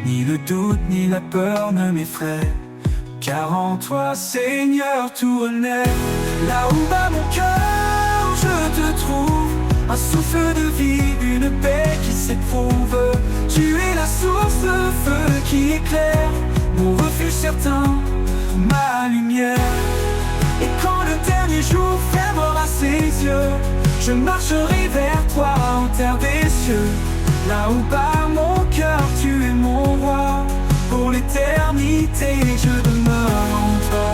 Ni le doute ni la peur ne m'effraient, car en toi Seigneur tout renaît. Là où bat mon cœur je te trouve. Un souffle de vie, une paix qui s'éprouve. Tu es la source, le feu qui éclaire. Mon refuge certain, ma lumière. Et quand le dernier jour fermera ses yeux, je marcherai vers toi en terre des cieux. Là où bat mon cœur, tu es mon roi. Pour l'éternité, je demeure en toi.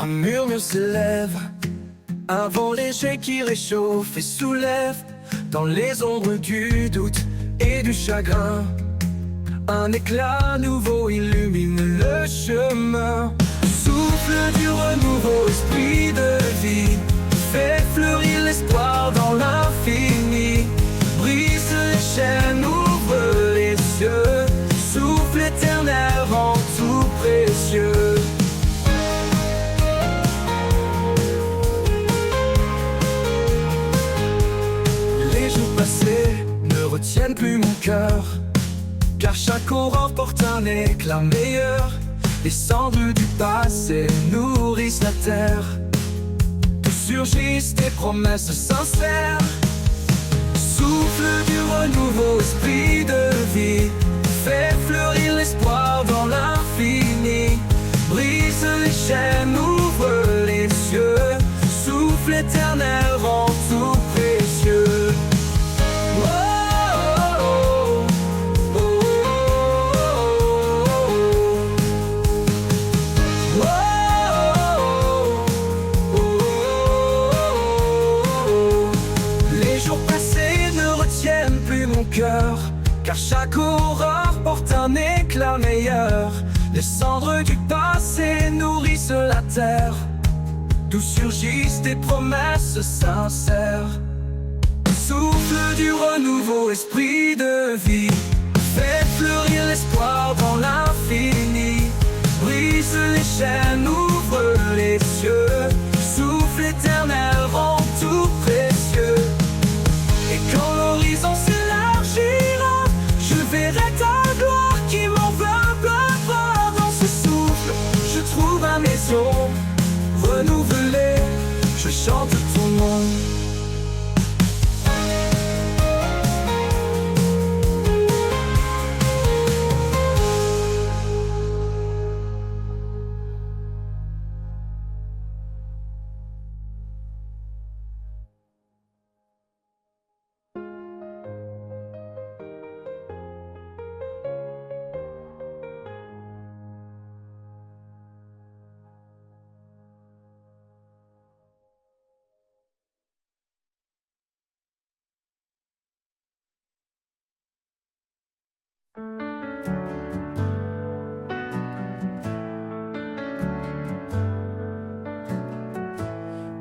Un murmure s'élève, un vent léger qui réchauffe et soulève dans les ombres du doute et du chagrin. Un éclat nouveau illumine le chemin. Souffle du renouveau, esprit de vie, fait fleurir l'espoir dans l'infini. Brise les chaînes, ouvre les yeux, souffle éternel rend tout précieux. Les jours passés ne retiennent plus mon cœur, car chaque aurore porte un éclat meilleur. Les cendres du passé nourrissent la terre, d'où surgissent des promesses sincères. Souffle du renouveau, esprit de vie, fait fleurir l'espoir dans l'infini. Brise les chaînes, ouvre les yeux, souffle éternel rend tout précieux. Car chaque aurore porte un éclat meilleur. Les cendres du passé nourrissent la terre, d'où surgissent des promesses sincères. Souffle du renouveau, esprit de vie, fait fleurir l'espoir dans l'infini. Brise les chaînes, ouvre les yeux, souffle éternel rend tout précieux. Et quand l'horizon s'élargira, je verrai ta gloire qui m'enveloppera. Dans ce souffle, je trouve ma maison renouvelée, je chante ton nom.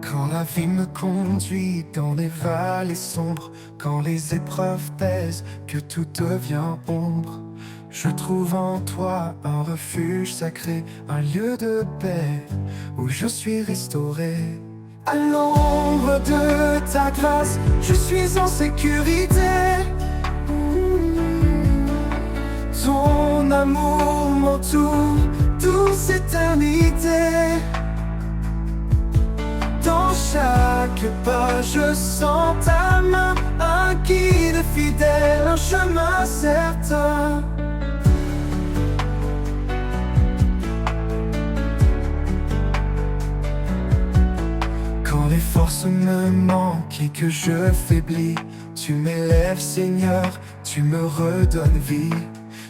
Quand la vie me conduit dans les vallées sombres, quand les épreuves pèsent, que tout devient ombre, je trouve en toi un refuge sacré, un lieu de paix où je suis restauré. À l'ombre de ta grâce, je suis en sécurité. Ton amour m'entoure, douce éternité. Dans chaque pas, je sens ta main, un guide fidèle, un chemin certain. Quand les forces me manquent et que je faiblis, tu m'élèves, Seigneur, tu me redonnes vie.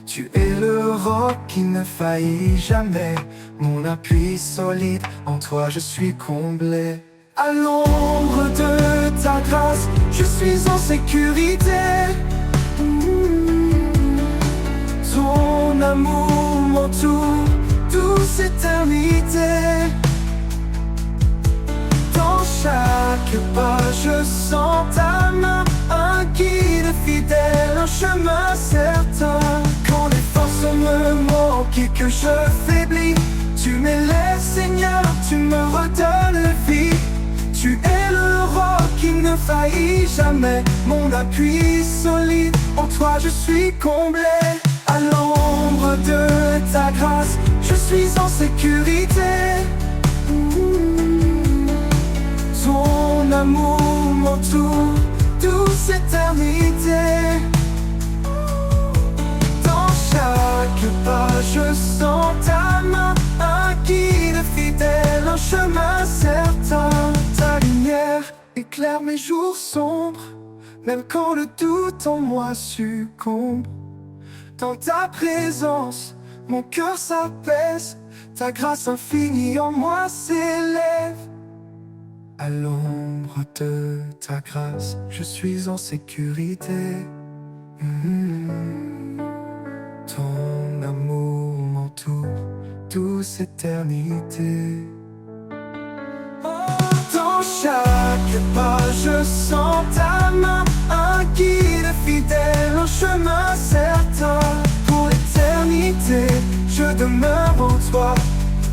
Tu es le roc qui ne faillit jamais, mon appui solide, en toi je suis comblé. À l'ombre de ta grâce, je suis en sécurité. Ton amour m'entoure, douce éternité. Dans chaque pas, je sens ta main, un guide fidèle, un chemin certain. Quand les forces me manquent et que je faiblis, tu m'élèves, Seigneur, tu me redonnes vie. Tu es le roc qui ne faillit jamais, mon appui solide, en toi je suis comblé. À l'ombre de ta grâce, je suis en sécurité. Ton amour m'entoure, douce éternité. Dans chaque pas, je sens ta main, un guide fidèle, un chemin certain. Ta lumière éclaire mes jours sombres, même quand le doute en moi succombe. Dans ta présence, mon cœur s'apaise, ta grâce infinie en moi s'élève. À l'ombre de ta grâce, je suis en sécurité. Ton amour m'entoure, douce éternité. Dans chaque pas, je sens ta main, un guide fidèle, un chemin certain. Pour l'éternité, je demeure en toi.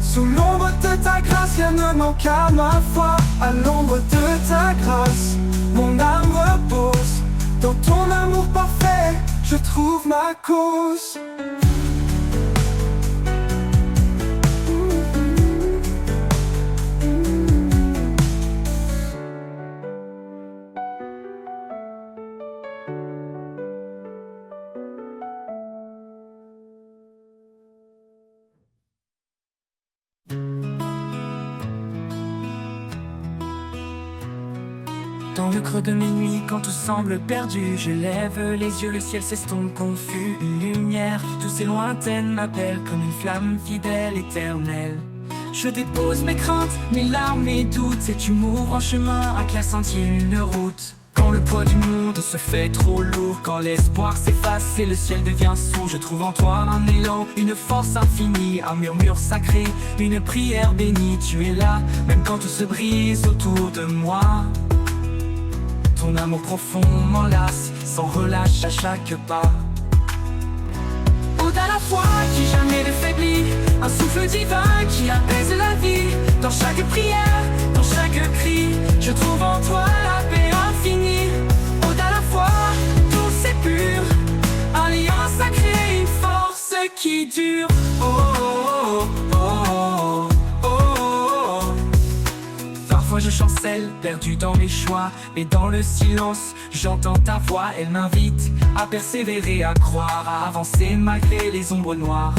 Sous l'ombre de ta grâce, rien ne manque à ma foi. À l'ombre de ta grâce, mon âme repose. Dans ton amour parfait, je trouve ma cause. Dans le creux de mes nuits, quand tout semble perdu, je lève les yeux, le ciel s'estompe confus. Une lumière douce et lointaine m'appelle comme une flamme fidèle, éternelle. Je dépose mes craintes, mes larmes, mes doutes, et tu m'ouvres en chemin, un clair sentier, une route. Quand le poids du monde se fait trop lourd, quand l'espoir s'efface et le ciel devient sourd, je trouve en toi un élan, une force infinie, un murmure sacré, une prière bénie. Tu es là, même quand tout se brise autour de moi. Ton amour profond m'enlace, sans relâche à chaque pas. Ode à la foi qui jamais ne faiblit, un souffle divin qui apaise la vie. Dans chaque prière, dans chaque cri, je trouve en toi la paix infinie. Ode à la foi, douce et pure, un lien sacré, une force qui dure. Oh, oh, oh, oh, oh, oh. Parfois je chancelle, perdu dans mes choix, mais dans le silence, j'entends ta voix. Elle m'invite à persévérer, à croire, à avancer malgré les ombres noires.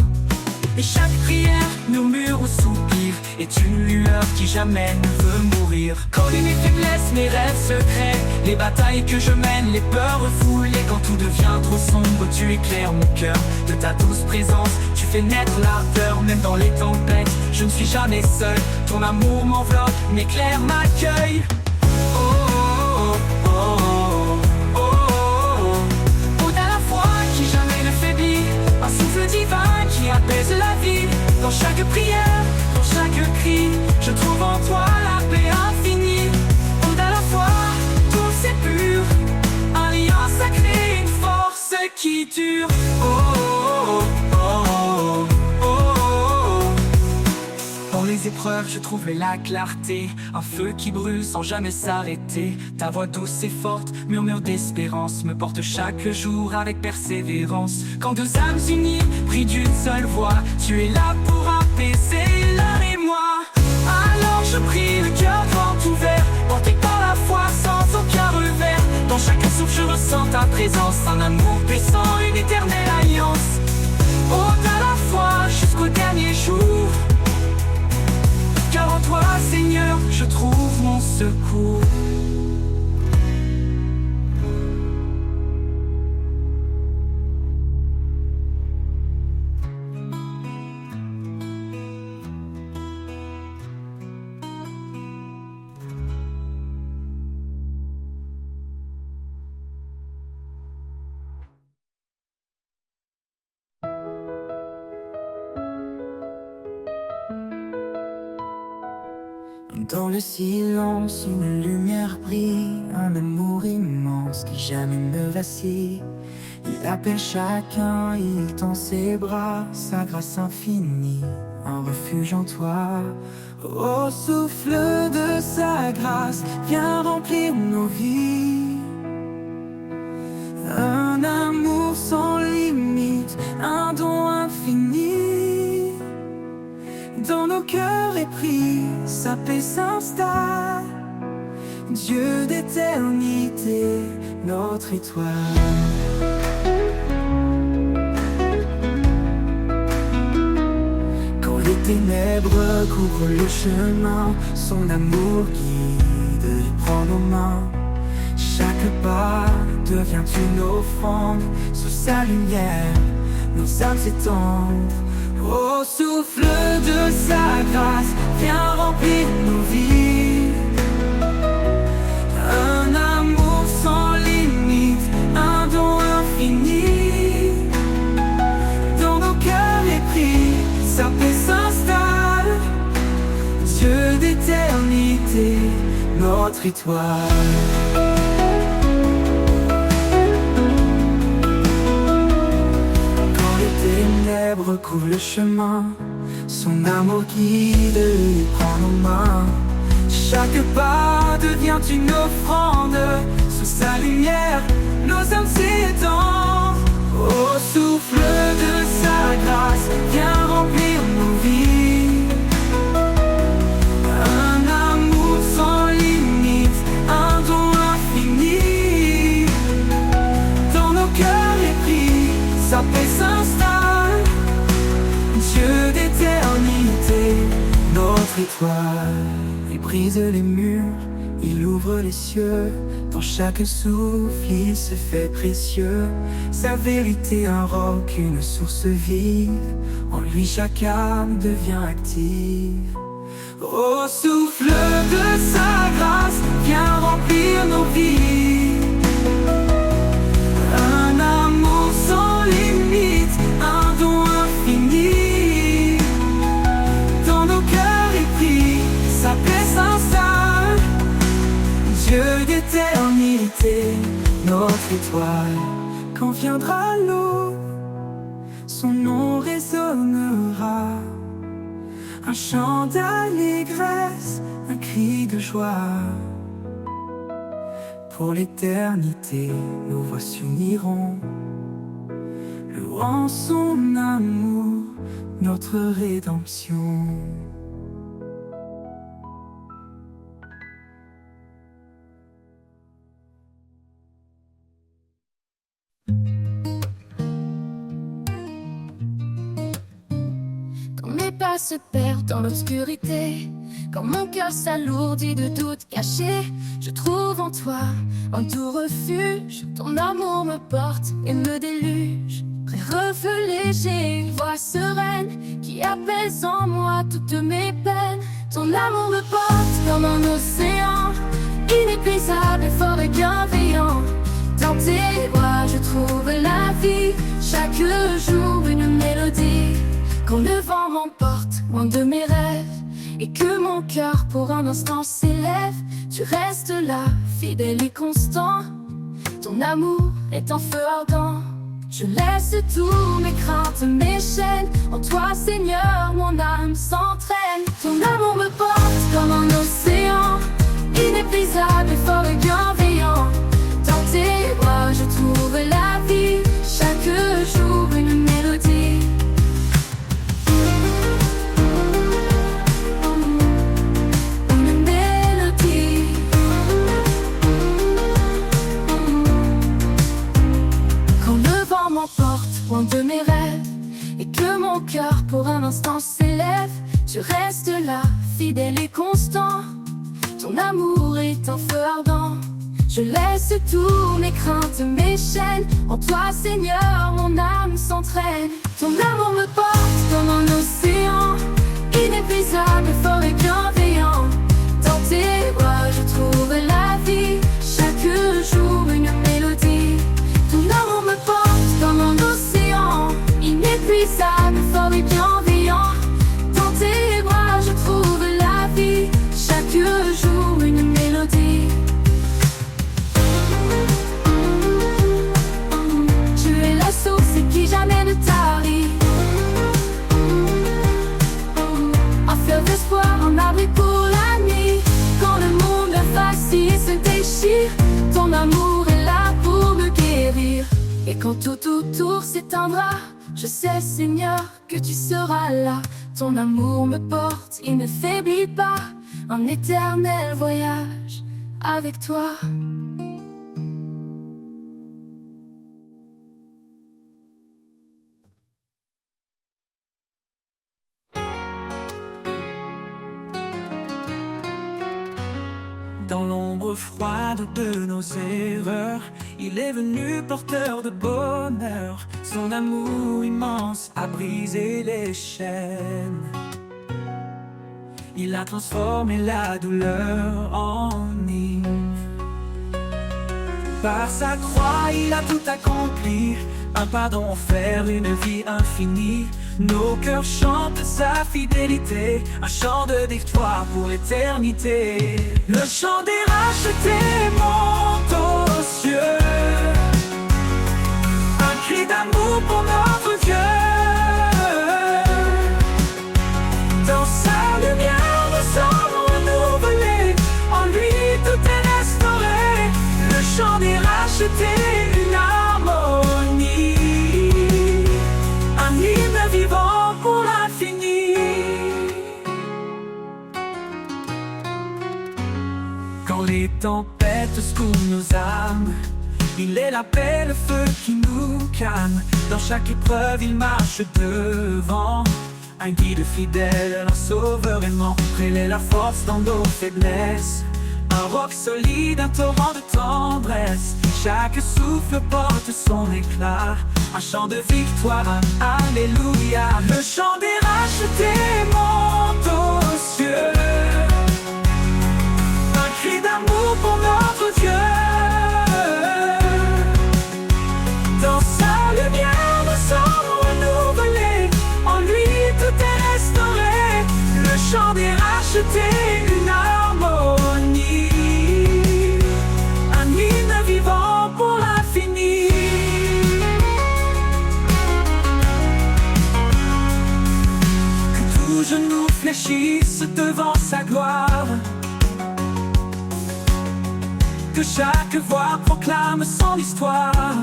Et chaque prière, murmure ou soupir est une lueur qui jamais ne veut mourir. Quand mes faiblesses, mes rêves secrets, les batailles que je mène, les peurs refoulées, quand tout devient trop sombre, tu éclaires mon cœur de ta douce présence. Tu fais naître l'ardeur, même dans les tempêtes. Je ne suis jamais seul, ton amour m'enveloppe, m'éclaire, m'accueille. Oh, oh, oh, oh, oh, oh, oh. Ode à la foi qui jamais ne faiblit, un souffle divin qui apaise la vie. Dans chaque prière, dans chaque cri, je trouve en toi la paix infinie. Ode à la foi, douce et pure, un lien sacré, une force qui dure. Oh, oh, oh, oh, oh, oh, oh. Dans les épreuves, je trouve la clarté, un feu qui brûle sans jamais s'arrêter. Ta voix douce et forte, murmure d'espérance, me porte chaque jour avec persévérance. Quand deux âmes unies, prient d'une seule voix, tu es là pour apaiser l'un et moi. Alors je prie, le cœur grand ouvert, porté par la foi sans aucun revers. Dans chaque souffle je ressens ta présence, un amour puissant, une éternelle alliance. Ode à la foi jusqu'au dernier jour, car en toi, Seigneur, je trouve mon secours. Dans le silence, une lumière brille, un amour immense qui jamais ne vacille. Il appelle chacun, il tend ses bras, sa grâce infinie, un refuge en toi. Au souffle de sa grâce, viens remplir nos vies. Un amour sans limite, un don infini. Dans nos cœurs épris, sa paix s'installe. Dieu d'éternité, notre étoile. Quand les ténèbres couvrent le chemin, son amour guide et prend nos mains. Chaque pas devient une offrande, sous sa lumière, nos âmes s'étendent. Au souffle de sa grâce, viens remplir nos vies. Un amour sans limite, un don infini. Dans nos cœurs épris, sa paix s'installe. Dieu d'éternité, notre étoile. Recouvre le chemin, son amour guide et prend nos mains. Chaque pas devient une offrande, sous sa lumière, nos âmes s'étendent. Au souffle de sa grâce, viens remplir nos vies. Un amour sans limite, un don infini. Dans nos cœurs épris, sa paix s'installe. Dieu d'éternité, notre étoile. Il brise les murs, il ouvre les cieux. Dans chaque souffle, il se fait précieux. Sa vérité, un roc, une source vive. En lui, chaque âme devient active. Au souffle de sa grâce, viens remplir nos vies. Un amour sans limite, un don infini. Sa paix s'installe. Dieu d'éternité, notre étoile. Quand viendra l'aube, son nom résonnera. Un chant d'allégresse, un cri de joie. Pour l'éternité, nos voix s'uniront, louant son amour, notre rédemption. Pas se perd dans l'obscurité. Quand mon cœur s'alourdit de doutes cachés, je trouve en toi un doux refuge. Ton amour me porte et me déluge. Près refeu léger, une voix sereine qui apaise en moi toutes mes peines. Ton amour me porte comme un océan, inépuisable et fort et bienveillant. Dans tes bras je trouve la vie, chaque jour une mélodie. Quand le vent m'emporte loin de mes rêves et que mon cœur pour un instant s'élève, tu restes là, fidèle et constant. Ton amour est un feu ardent. Je laisse tous mes craintes, mes chaînes. En toi, Seigneur, mon âme s'entraîne. Ton amour me porte comme un océan, inépuisable et fort et bienveillant. Dans tes bras, je trouve la vie, chaque jour une mélodie. Loin de mes rêves et que mon cœur pour un instant s'élève, tu restes là, fidèle et constant. Ton amour est un feu ardent. Je laisse tous mes craintes, mes chaînes. En toi, Seigneur, mon âme s'entraîne. Ton amour me porte comme un océan, inépuisable, fort et bienveillant. Dans tes bras, je trouve la vie, chaque jour une mélodie. Ton amour me porte comme un océan, inépuisable, fort et bienveillant. Dans tes bras, je trouve la vie, chaque jour une mélodie. Tu es la source qui jamais ne tarit, un fleuve d'espoir, un abri pour la nuit. Quand le monde facile se déchire, ton amour est là pour me guérir. Et quand tout autour s'éteindra, je sais, Seigneur, que tu seras là. Ton amour me porte, il ne faiblit pas. Un éternel voyage avec toi. Dans l'ombre froide de nos erreurs, il est venu porteur de bonheur. Ce Son amour immense a brisé les chaînes. Il a transformé la douleur en hymne. Par sa croix, il a tout accompli. Un pardon offert, une vie infinie. Nos cœurs chantent sa fidélité. Un chant de victoire pour l'éternité. Le chant des rachetés monte aux cieux. Un cri d'amour pour notre Dieu. Dans sa lumière, nous sommes renouvelés. En lui, tout est restauré. Le chant des rachetés, une harmonie. Un hymne vivant pour l'infini. Quand les tempêtes secouent nos âmes, il est la paix, le feu qui nous calme. Dans chaque épreuve, il marche devant. Un guide fidèle, un sauveur aimant. Il est la force dans nos faiblesses. Un roc solide, un torrent de tendresse. Chaque souffle porte son éclat. Un chant de victoire, alléluia. Le chant des rachetés monte aux cieux. Un cri d'amour pour notre Dieu. Dans sa lumière, nous sommes renouvelés. En lui, tout est restauré. Le chant des rachetés, une harmonie. Un hymne vivant pour l'infini. Que tout genou fléchisse devant sa gloire. Que chaque voix proclame son histoire.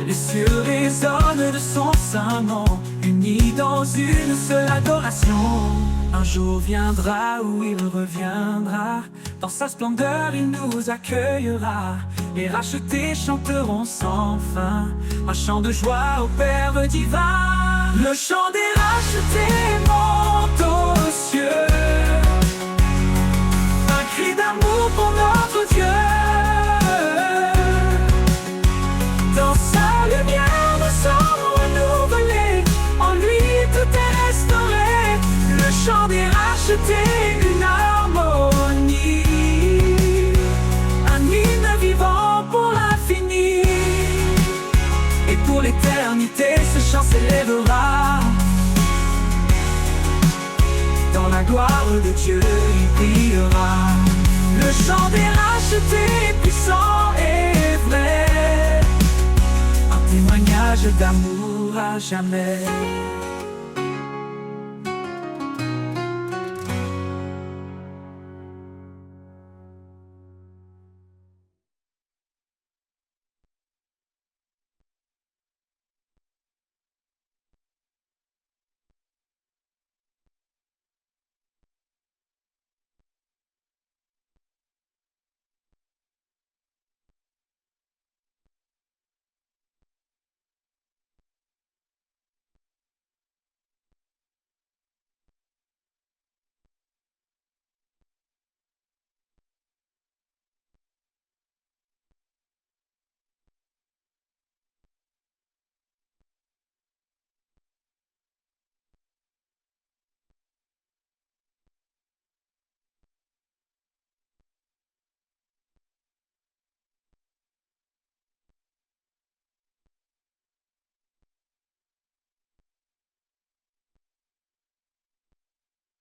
Les cieux résonnent de son saint nom, unis dans une seule adoration. Un jour viendra où il reviendra. Dans sa splendeur il nous accueillera. Les rachetés chanteront sans fin un chant de joie au Père divin. Le chant des rachetés monte aux cieux. Un cri d'amour pour notre Dieu. Dans sa lumière, nous sommes renouvelés. En lui, tout est restauré. Le chant des rachetés, une harmonie. Un hymne vivant pour l'infini. Et pour l'éternité, ce chant s'élèvera. Dans la gloire de Dieu, il brillera. Le chant des rachetés, puissant et vrai. Témoignage d'amour à jamais.